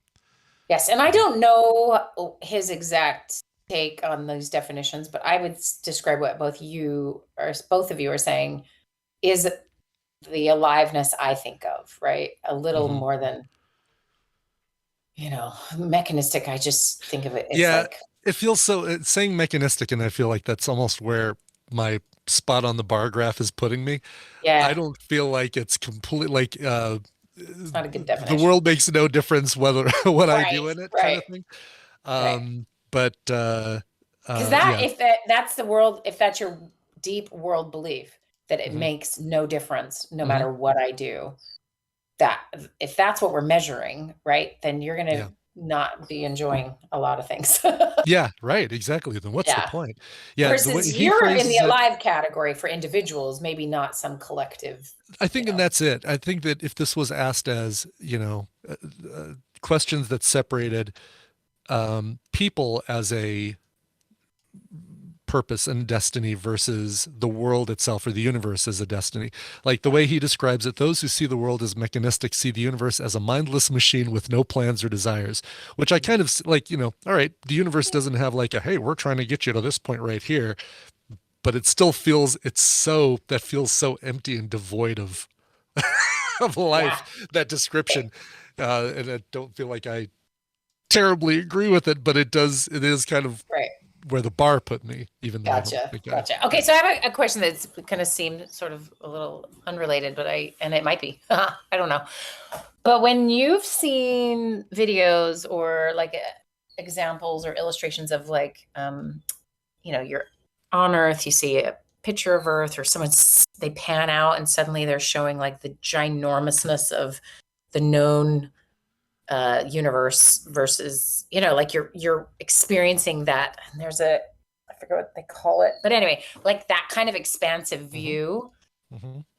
Yes. And I don't know his exact take on those definitions, but I would describe what both of you are saying is the aliveness I think of, right? A little more than, mechanistic. I just think of it. It's like, it feels so, it's saying mechanistic, and I feel like that's almost where my spot on the bar graph is putting me. Yeah. I don't feel like it's complete, like, it's not a good definition. The world makes no difference whether what I do in it, kind of thing. But because if that's the world, if that's your deep world belief that it makes no difference no matter what I do, that if that's what we're measuring, right, then you're gonna not be enjoying a lot of things. Yeah, right, exactly. Then what's the point? Yeah, versus you're in the alive category for individuals, maybe not some collective. I think, and that's it. I think that if this was asked as, questions that separated people as a purpose and destiny versus the world itself or the universe as a destiny, like the way he describes it, those who see the world as mechanistic see the universe as a mindless machine with no plans or desires, which I kind of like, all right, the universe doesn't have like a, hey, we're trying to get you to this point right here, but it still feels, that feels so empty and devoid of of life, that description. And I don't feel like I terribly agree with it, but it is kind of where the bar put me, even though Gotcha. Okay, so I have a question that's kind of seemed sort of a little unrelated, but it might be. I don't know. But when you've seen videos or like examples or illustrations of like, you're on Earth, you see a picture of Earth, or they pan out and suddenly they're showing like the ginormousness of the known universe versus, like you're experiencing that. And there's I forget what they call it, but anyway, like that kind of expansive view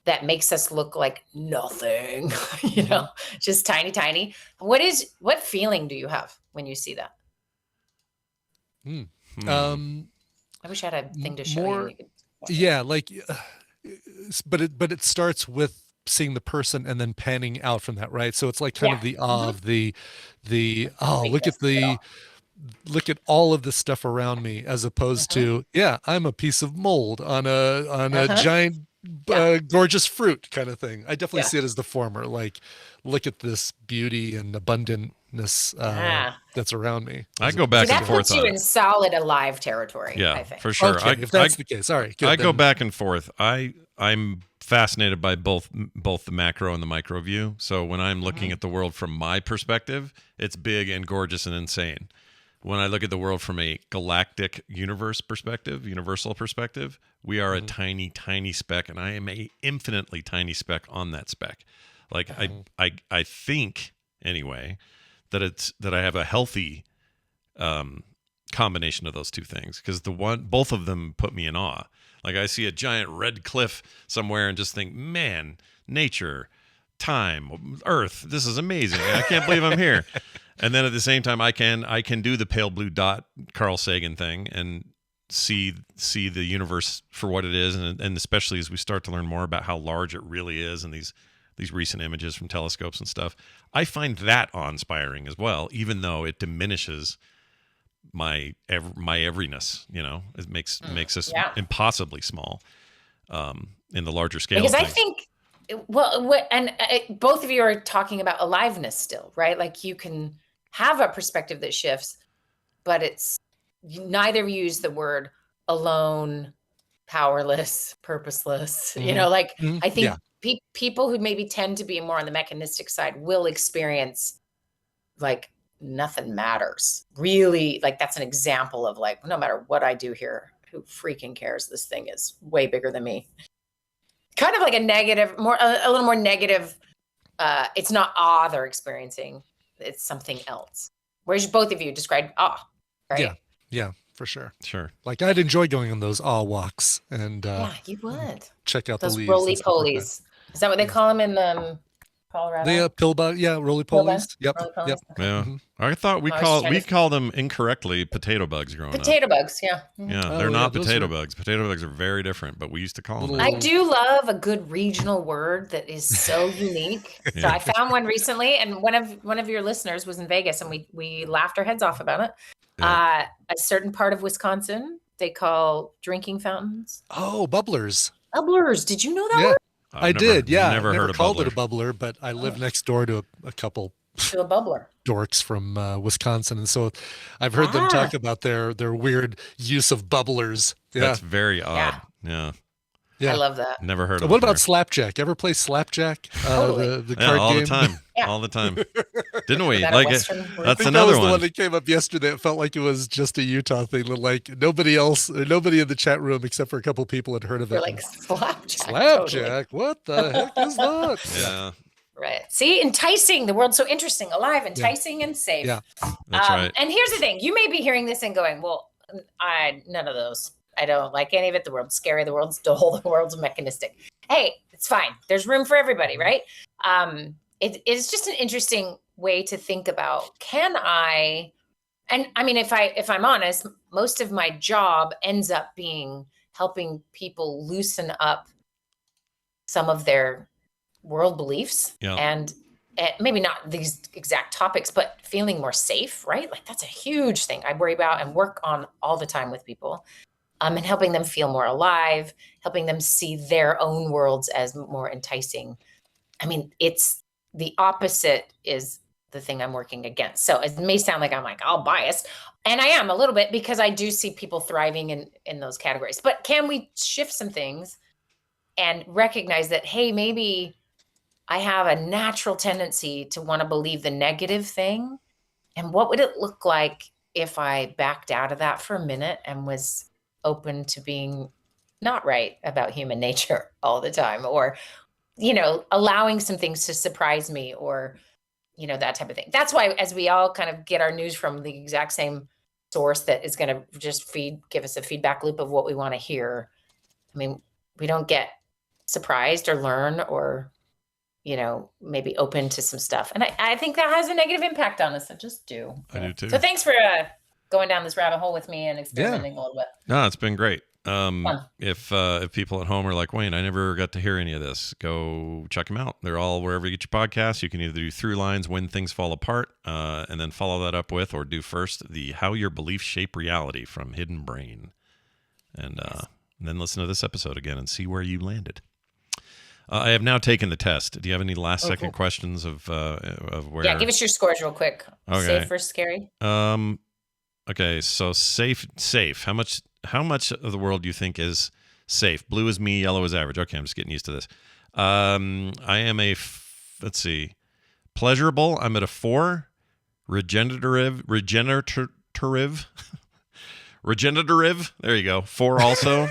that makes us look like nothing, just tiny. What feeling do you have when you see that? I wish I had a thing to show you. Yeah, like, but it starts with seeing the person and then panning out from that, right? So it's like kind of the awe of the look at all of the stuff around me, as opposed to I'm a piece of mold on a giant gorgeous fruit kind of thing. I definitely see it as the former, like, look at this beauty and abundantness that's around me. I go back and forth. That puts you in solid alive territory. Yeah, I think. for sure. Okay, if that's the case, all right. Good, I go back and forth. I'm fascinated by both the macro and the micro view. So when I'm looking at the world from my perspective, it's big and gorgeous and insane. When I look at the world from a galactic universal perspective, we are a tiny, tiny speck, and I am a infinitely tiny speck on that speck. Like I think anyway that I have a healthy combination of those two things, because both of them put me in awe. Like I see a giant red cliff somewhere and just think, man, nature, time, Earth, this is amazing. I can't believe I'm here. And then at the same time, I can do the pale blue dot Carl Sagan thing and see the universe for what it is, and especially as we start to learn more about how large it really is, and these recent images from telescopes and stuff, I find that awe-inspiring as well, even though it diminishes my everyness. It makes us impossibly small in the larger scale. Because I think, both of you are talking about aliveness still, right? Like you can have a perspective that shifts, but neither use the word alone, powerless, purposeless. I think people who maybe tend to be more on the mechanistic side will experience like nothing matters. Really, like that's an example of like, no matter what I do here, who freaking cares? This thing is way bigger than me. Kind of like a negative, a little more negative. It's not awe they're experiencing. It's something else. Whereas both of you described awe, right? Yeah, for sure. Sure. Like I'd enjoy going on those awe walks and you would check out those the leaves. Roly polies. Is that what they call them in Colorado? Roly polies. Yep. Roly-polies? Yep. Yeah. I thought we call them incorrectly potato bugs growing up. Potato bugs, yeah. Yeah, they're not potato bugs. Potato bugs are very different, but we used to call them that. I do love a good regional word that is so unique. So I found one recently, and one of your listeners was in Vegas, and we laughed our heads off about it. Yeah. A certain part of Wisconsin they call drinking fountains. Oh, bubblers. Bubblers. Did you know that word? I did. Yeah. Never heard called it a bubbler, but I live next door to a couple. To a bubbler. Dorks from Wisconsin, and so I've heard them talk about their weird use of bubblers. Yeah. That's very odd. Yeah. I love that. Never heard of it. What about Slapjack? Ever play Slapjack? Totally. The card all game? the time. All the time. Didn't we? That Like that's That another was one. the one that came up yesterday. It felt like it was just a Utah thing. Like nobody in the chat room except for a couple people had heard of it. We're like Slapjack. Slapjack? Totally. What the heck is that? Yeah. Right. See, enticing. The world's so interesting, alive, enticing, and safe. Yeah. That's right. And here's the thing. You may be hearing this and going, well, none of those. I don't like any of it. The world's scary. The world's dull. The world's mechanistic. Hey, it's fine. There's room for everybody, right? It's just an interesting way to think about, can I, and I mean, if I'm honest, most of my job ends up being helping people loosen up some of their world beliefs and maybe not these exact topics, but feeling more safe, right? Like that's a huge thing I worry about and work on all the time with people. And helping them feel more alive, helping them see their own worlds as more enticing. I mean, it's the opposite is the thing I'm working against. So it may sound like I'm like, all biased. And I am a little bit because I do see people thriving in those categories. But can we shift some things and recognize that, hey, maybe I have a natural tendency to want to believe the negative thing. And what would it look like if I backed out of that for a minute and was open to being not right about human nature all the time, or, allowing some things to surprise me, or, that type of thing. That's why, as we all kind of get our news from the exact same source that is going to just give us a feedback loop of what we want to hear. I mean, we don't get surprised or learn or, maybe open to some stuff. And I think that has a negative impact on us. I just do. I do too. So thanks for going down this rabbit hole with me and experimenting a little bit. No, it's been great. If people at home are like, Wayne, I never got to hear any of this, go check them out. They're all wherever you get your podcasts. You can either do Through Lines, When Things Fall Apart, and then follow that up with, or do first the How Your Beliefs Shape Reality from Hidden Brain. And then listen to this episode again and see where you landed. I have now taken the test. Do you have any last second questions of where? Yeah, give us your scores real quick. Okay. Safe versus scary. Okay, so safe. How much of the world do you think is safe? Blue is me, yellow is average. Okay, I'm just getting used to this. I am let's see, pleasurable. I'm at a 4. Regenerative. Regenerative. There you go. 4 also.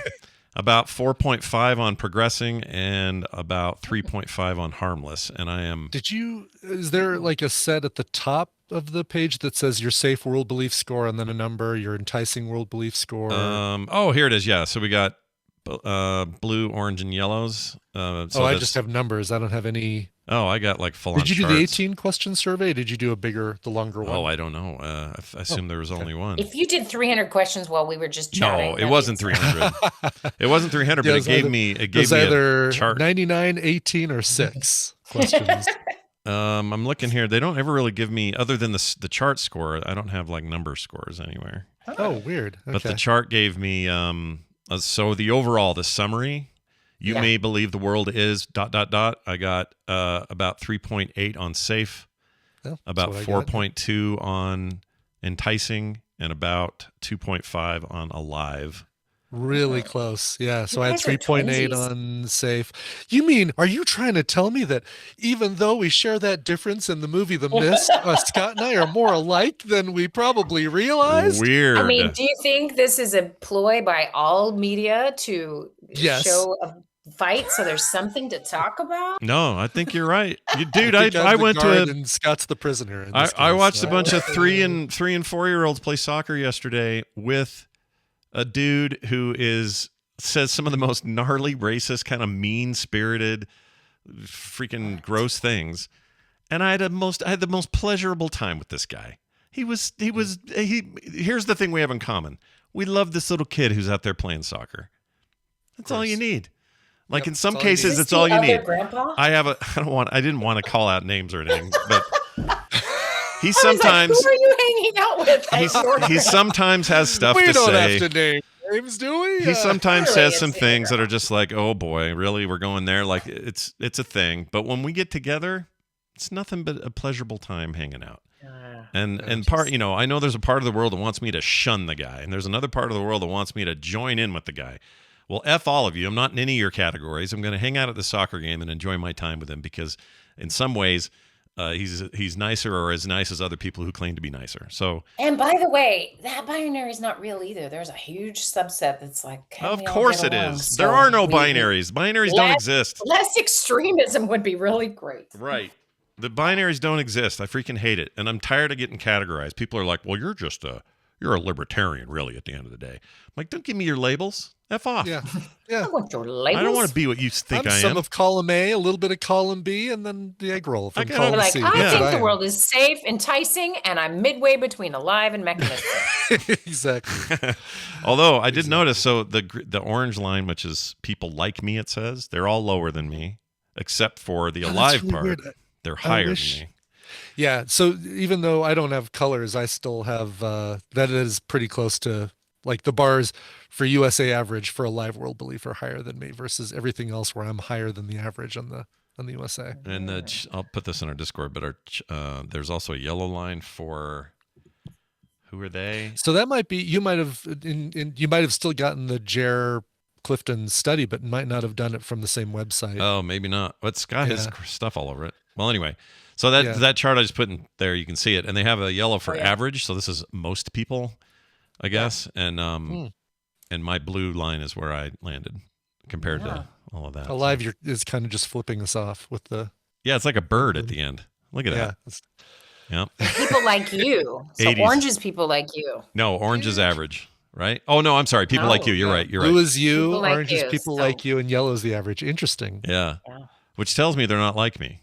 About 4.5 on progressing and about 3.5 on harmless. And I am. Is there like a set at the top of the page that says your safe world belief score and then a number, your enticing world belief score? Here it is. Yeah. So we got blue, orange, and yellows. I just have numbers. I don't have any. Oh, I got like full on Did you charts. do the 18 question survey? Did you do the longer one? Oh, I don't know. I assume there was only one. If you did 300 questions while we were just chatting. No, it wasn't 300. It wasn't 300, but it gave me either a chart. 99, 18, or 6 questions. I'm looking here. They don't ever really give me, other than the chart score, I don't have like number scores anywhere. Oh, weird. Okay. But the chart gave me, so the overall, the summary, you may believe the world is ... I got about 3.8 on safe, about 4.2 on enticing, and about 2.5 on alive. Really close. Yeah. So I had 3.8 on safe. You mean, are you trying to tell me that even though we share that difference in the movie The Mist, Scott and I are more alike than we probably realized? Weird. I mean, do you think this is a ploy by all media to show a fight so there's something to talk about? No, I think you're right. Dude, I went to and Scott's the prisoner. I watched a bunch of 3 and 4-year-olds play soccer yesterday with a dude who says some of the most gnarly, racist, kind of mean-spirited, freaking gross things, and I had the most pleasurable time with this guy. Here's the thing we have in common: we love this little kid who's out there playing soccer. That's all you need. Like in some cases, it's all you need. Grandpa? I didn't want to call out names or anything, but. He sometimes. Who are you hanging out with? He sometimes has stuff to say. We don't have to name names, do we? He sometimes says some things that are just like, "Oh boy, really? We're going there?" Like it's a thing. But when we get together, it's nothing but a pleasurable time hanging out. And part, I know there's a part of the world that wants me to shun the guy, and there's another part of the world that wants me to join in with the guy. Well, F all of you. I'm not in any of your categories. I'm going to hang out at the soccer game and enjoy my time with him because in some ways he's nicer or as nice as other people who claim to be nicer. So, and by the way, that binary is not real either. There's a huge subset that's like, of course it is. There are no binaries. Binaries don't exist. Less extremism would be really great. Right. The binaries don't exist. I freaking hate it. And I'm tired of getting categorized. People are like, well, you're a libertarian, really, at the end of the day. I'm like, don't give me your labels. F off. Yeah. I want your labels. I don't want to be what you think I am. Some of column A, a little bit of column B, and then the egg roll from column C. I think the world is safe, enticing, and I'm midway between alive and mechanistic. Exactly. Although I did notice, so the orange line, which is people like me, it says, they're all lower than me, except for the alive really part. Weird. They're higher than me. Yeah. So even though I don't have colors, I still have that is pretty close to like the bars for USA average for a live world belief are higher than me versus everything else where I'm higher than the average on the USA. And I'll put this in our Discord, but there's also a yellow line for who are they? So that might be you might have still gotten the Jer Clifton study, but might not have done it from the same website. Oh, maybe not. But it's got his stuff all over it. Well, anyway, so that chart I just put in there, you can see it, and they have a yellow for average. So this is most people, I guess, and my blue line is where I landed compared to all of that. Alive is kind of just flipping us off with the. Yeah, it's like a bird at the end. Look at that. Yeah. People like you. So 80s. Orange is people like you. No, orange is average. Right? Oh, no, I'm sorry. People like you. You're right. You're right. Blue is you, people orange like is people like you, and yellow is the average. Interesting. Yeah. Which tells me they're not like me.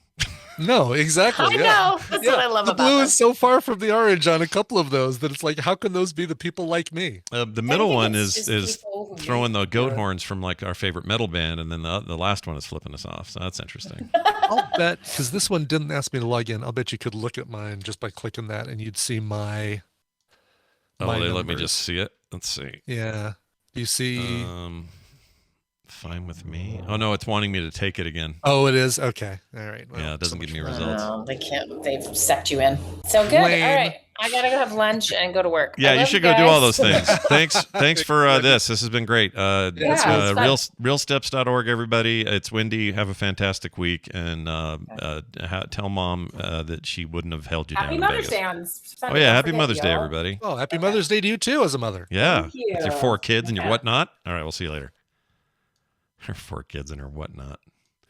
No, exactly. I know. That's what I love about the blue them. is so far from the orange on a couple of those that it's like, how can those be the people like me? The middle one is throwing the goat horns from like our favorite metal band, and then the last one is flipping us off. So that's interesting. I'll bet, because this one didn't ask me to log in, I'll bet you could look at mine just by clicking that, and you'd see my they numbers. let me just see it. Let's see. Yeah. You see... fine with me. Oh, no, it's wanting me to take it again. Oh, it is? Okay. All right. Well, yeah, it doesn't give me results. No, they can't. They've sucked you in. So good. Lame. All right. I got to go have lunch and go to work. Yeah, you should go do all those things. Thanks for this. This has been great. Realsteps.org, everybody. It's Wendy. Have a fantastic week. And tell Mom that she wouldn't have held you down. Happy Mother's Day on Sunday. Oh, yeah. Happy Mother's Day, everybody. Oh, happy Mother's Day to you, too, as a mother. Yeah. Thank you. With your 4 kids and your whatnot. All right. We'll see you later. Her 4 kids and her whatnot.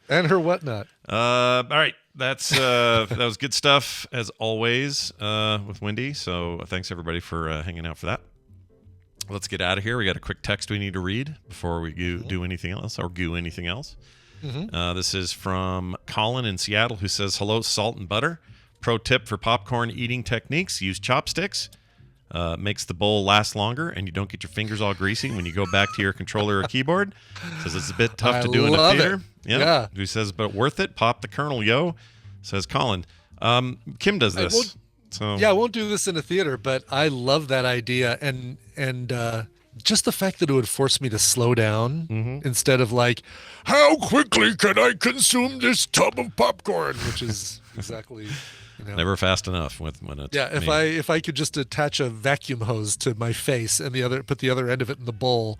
And her whatnot. All right. That was good stuff as always with Wendy. So thanks everybody for hanging out for that. Let's get out of here. We got a quick text we need to read before we do anything else or goo anything else. Mm-hmm. This is from Colin in Seattle who says, hello, salt and butter. Pro tip for popcorn eating techniques. Use chopsticks. Makes the bowl last longer and you don't get your fingers all greasy when you go back to your controller or keyboard. Says it's a bit tough to do in a theater. Yeah. Who says, but worth it? Pop the kernel, yo. Says Colin. Kim does this. I won't do this in a theater, but I love that idea. And just the fact that it would force me to slow down instead of like, how quickly can I consume this tub of popcorn? Which is exactly... Never fast enough when it's if I could just attach a vacuum hose to my face and put the other end of it in the bowl,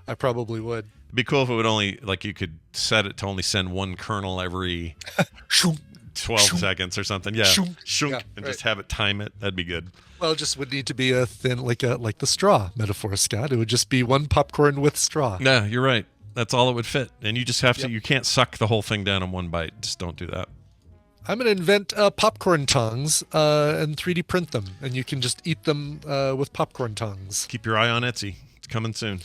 I probably would. It'd be cool if it would only you could set it to only send one kernel every 12 seconds or something. Yeah, and just have it time it. That'd be good. Well, it just would need to be a thin like the straw metaphor, Scott. It would just be one popcorn with straw. No, you're right. That's all it would fit, and you just have to. You can't suck the whole thing down in one bite. Just don't do that. I'm going to invent popcorn tongues and 3D print them, and you can just eat them with popcorn tongues. Keep your eye on Etsy. It's coming soon.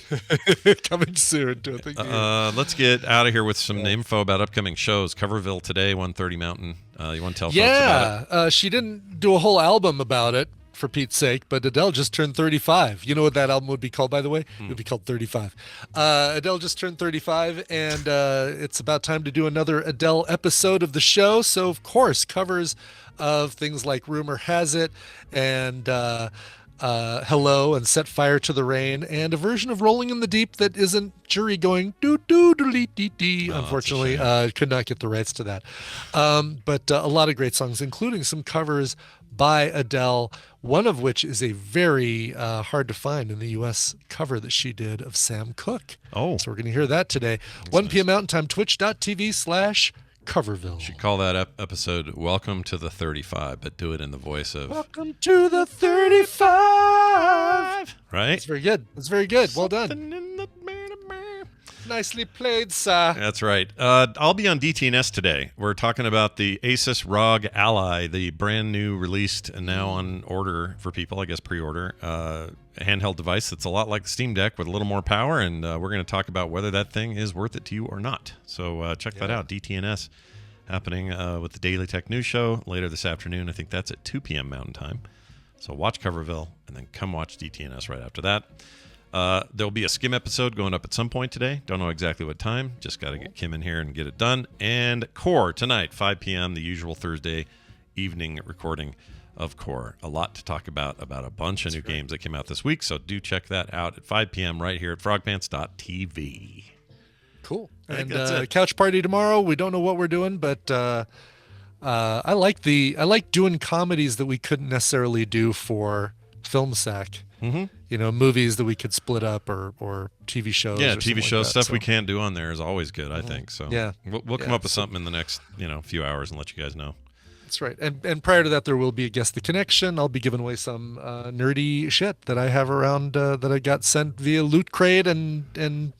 Coming soon. Let's get out of here with some info about upcoming shows. Coverville today, 1:30 Mountain. You want to tell folks about it? She didn't do a whole album about it, for Pete's sake, but Adele just turned 35. You know what that album would be called, by the way? It would be called 35. Adele just turned 35, and it's about time to do another Adele episode of the show. So, of course, covers of things like Rumor Has It and Hello and Set Fire to the Rain, and a version of Rolling in the Deep that isn't Jury going doo-doo-doo-dee-dee-dee. Unfortunately, could not get the rights to that. But a lot of great songs, including some covers by Adele, one of which is a very hard to find in the U.S. cover that she did of Sam Cooke. Oh. So we're going to hear that today. That's 1 p.m. Mountain Time, twitch.tv/Coverville. Should call that episode Welcome to the 35, but do it in the voice of... Welcome to the 35. Right? That's very good. That's very good. Well done. Nicely played, sir. That's right. I'll be on DTNS today. We're talking about the Asus ROG Ally, the brand new released and now on order for people, I guess pre-order, handheld device that's a lot like the Steam Deck with a little more power, and we're going to talk about whether that thing is worth it to you or not. So check that out. DTNS happening with the Daily Tech News Show later this afternoon. I think that's at 2 p.m. Mountain Time. So watch Coverville and then come watch DTNS right after that. There'll be a Skim episode going up at some point today. Don't know exactly what time. Just got to get Kim in here and get it done. And Core tonight, 5 p.m., the usual Thursday evening recording of Core. A lot to talk about a bunch of new games that came out this week. So do check that out at 5 p.m. right here at frogpants.tv. Cool. And couch party tomorrow. We don't know what we're doing, but I like doing comedies that we couldn't necessarily do for Film Sack. Mm-hmm. You know, movies that we could split up or TV shows. Yeah, or TV shows, like that, stuff we can't do on there is always good, I think. So yeah, we'll come up with something in the next few hours and let you guys know. That's right. And prior to that, there will be a Guess the Connection. I'll be giving away some nerdy shit that I have around that I got sent via Loot Crate and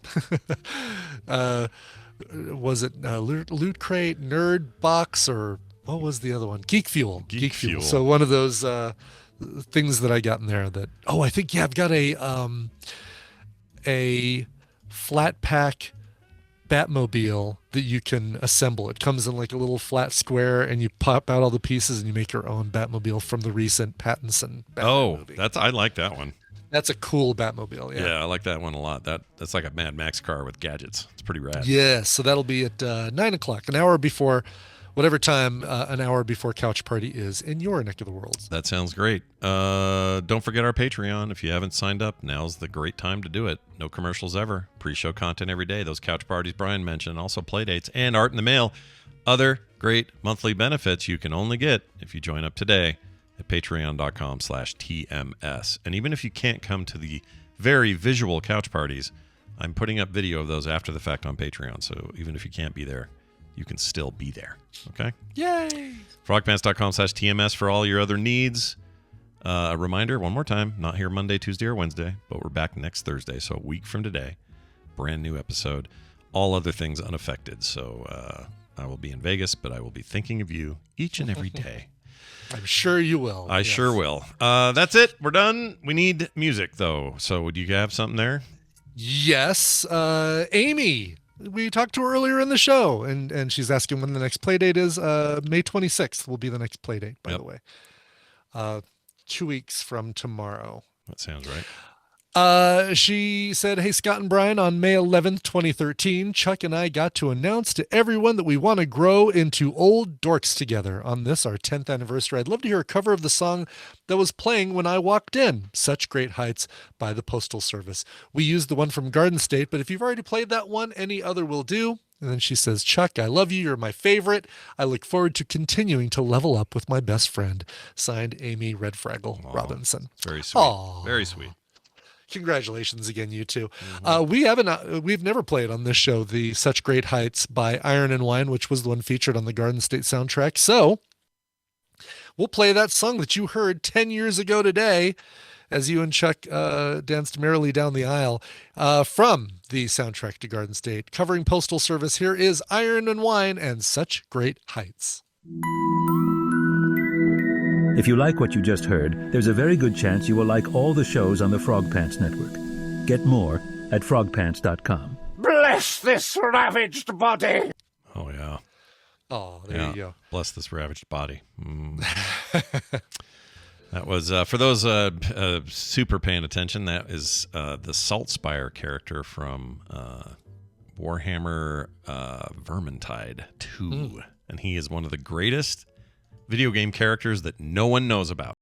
was it Loot Crate, Nerd Box, or what was the other one? Geek Fuel. Geek Fuel. So one of those things that I got in there that I think I've got a flat pack Batmobile that you can assemble. It comes in like a little flat square, and you pop out all the pieces and you make your own Batmobile from the recent Pattinson Batman movie. I like that one. That's a cool Batmobile. Yeah, I like that one a lot. That's like a Mad Max car with gadgets. It's pretty rad. Yeah, so that'll be at 9 o'clock, an hour before whatever time an hour before Couch Party is in your neck of the world. That sounds great. Don't forget our Patreon. If you haven't signed up, now's the great time to do it. No commercials ever. Pre-show content every day. Those couch parties Brian mentioned. Also play dates and art in the mail. Other great monthly benefits you can only get if you join up today at patreon.com/TMS. And even if you can't come to the very visual couch parties, I'm putting up video of those after the fact on Patreon. So even if you can't be there, you can still be there. Okay? Yay! frogpants.com/TMS for all your other needs. A reminder, one more time, not here Monday, Tuesday, or Wednesday, but we're back next Thursday, so a week from today. Brand new episode. All other things unaffected. So I will be in Vegas, but I will be thinking of you each and every day. I'm sure you will. I sure will. That's it. We're done. We need music, though. So would you have something there? Yes. Amy. We talked to her earlier in the show, and she's asking when the next play date is. May 26th will be the next play date, by the way. 2 weeks from tomorrow. That sounds right. She said, "Hey, Scott and Brian, on May 11th, 2013, Chuck and I got to announce to everyone that we want to grow into old dorks together on this, our 10th anniversary. I'd love to hear a cover of the song that was playing when I walked in, Such Great Heights by the Postal Service. We used the one from Garden State, but if you've already played that one, any other will do." And then she says, "Chuck, I love you. You're my favorite. I look forward to continuing to level up with my best friend." Signed, Amy Red Fraggle Robinson. Very sweet. Aww. Very sweet. Congratulations again, you two. We've never played on this show the Such Great Heights by Iron and Wine, which was the one featured on the Garden State soundtrack. So we'll play that song that you heard 10 years ago today as you and Chuck danced merrily down the aisle from the soundtrack to Garden State. Covering Postal Service, here is Iron and Wine and Such Great Heights. If you like what you just heard, there's a very good chance you will like all the shows on the Frog Pants Network. Get more at frogpants.com. Bless this ravaged body. Oh, yeah. Oh, there you go. Bless this ravaged body. That was, for those super paying attention, that is the Saltspire character from Warhammer Vermintide 2. And he is one of the greatest video game characters that no one knows about.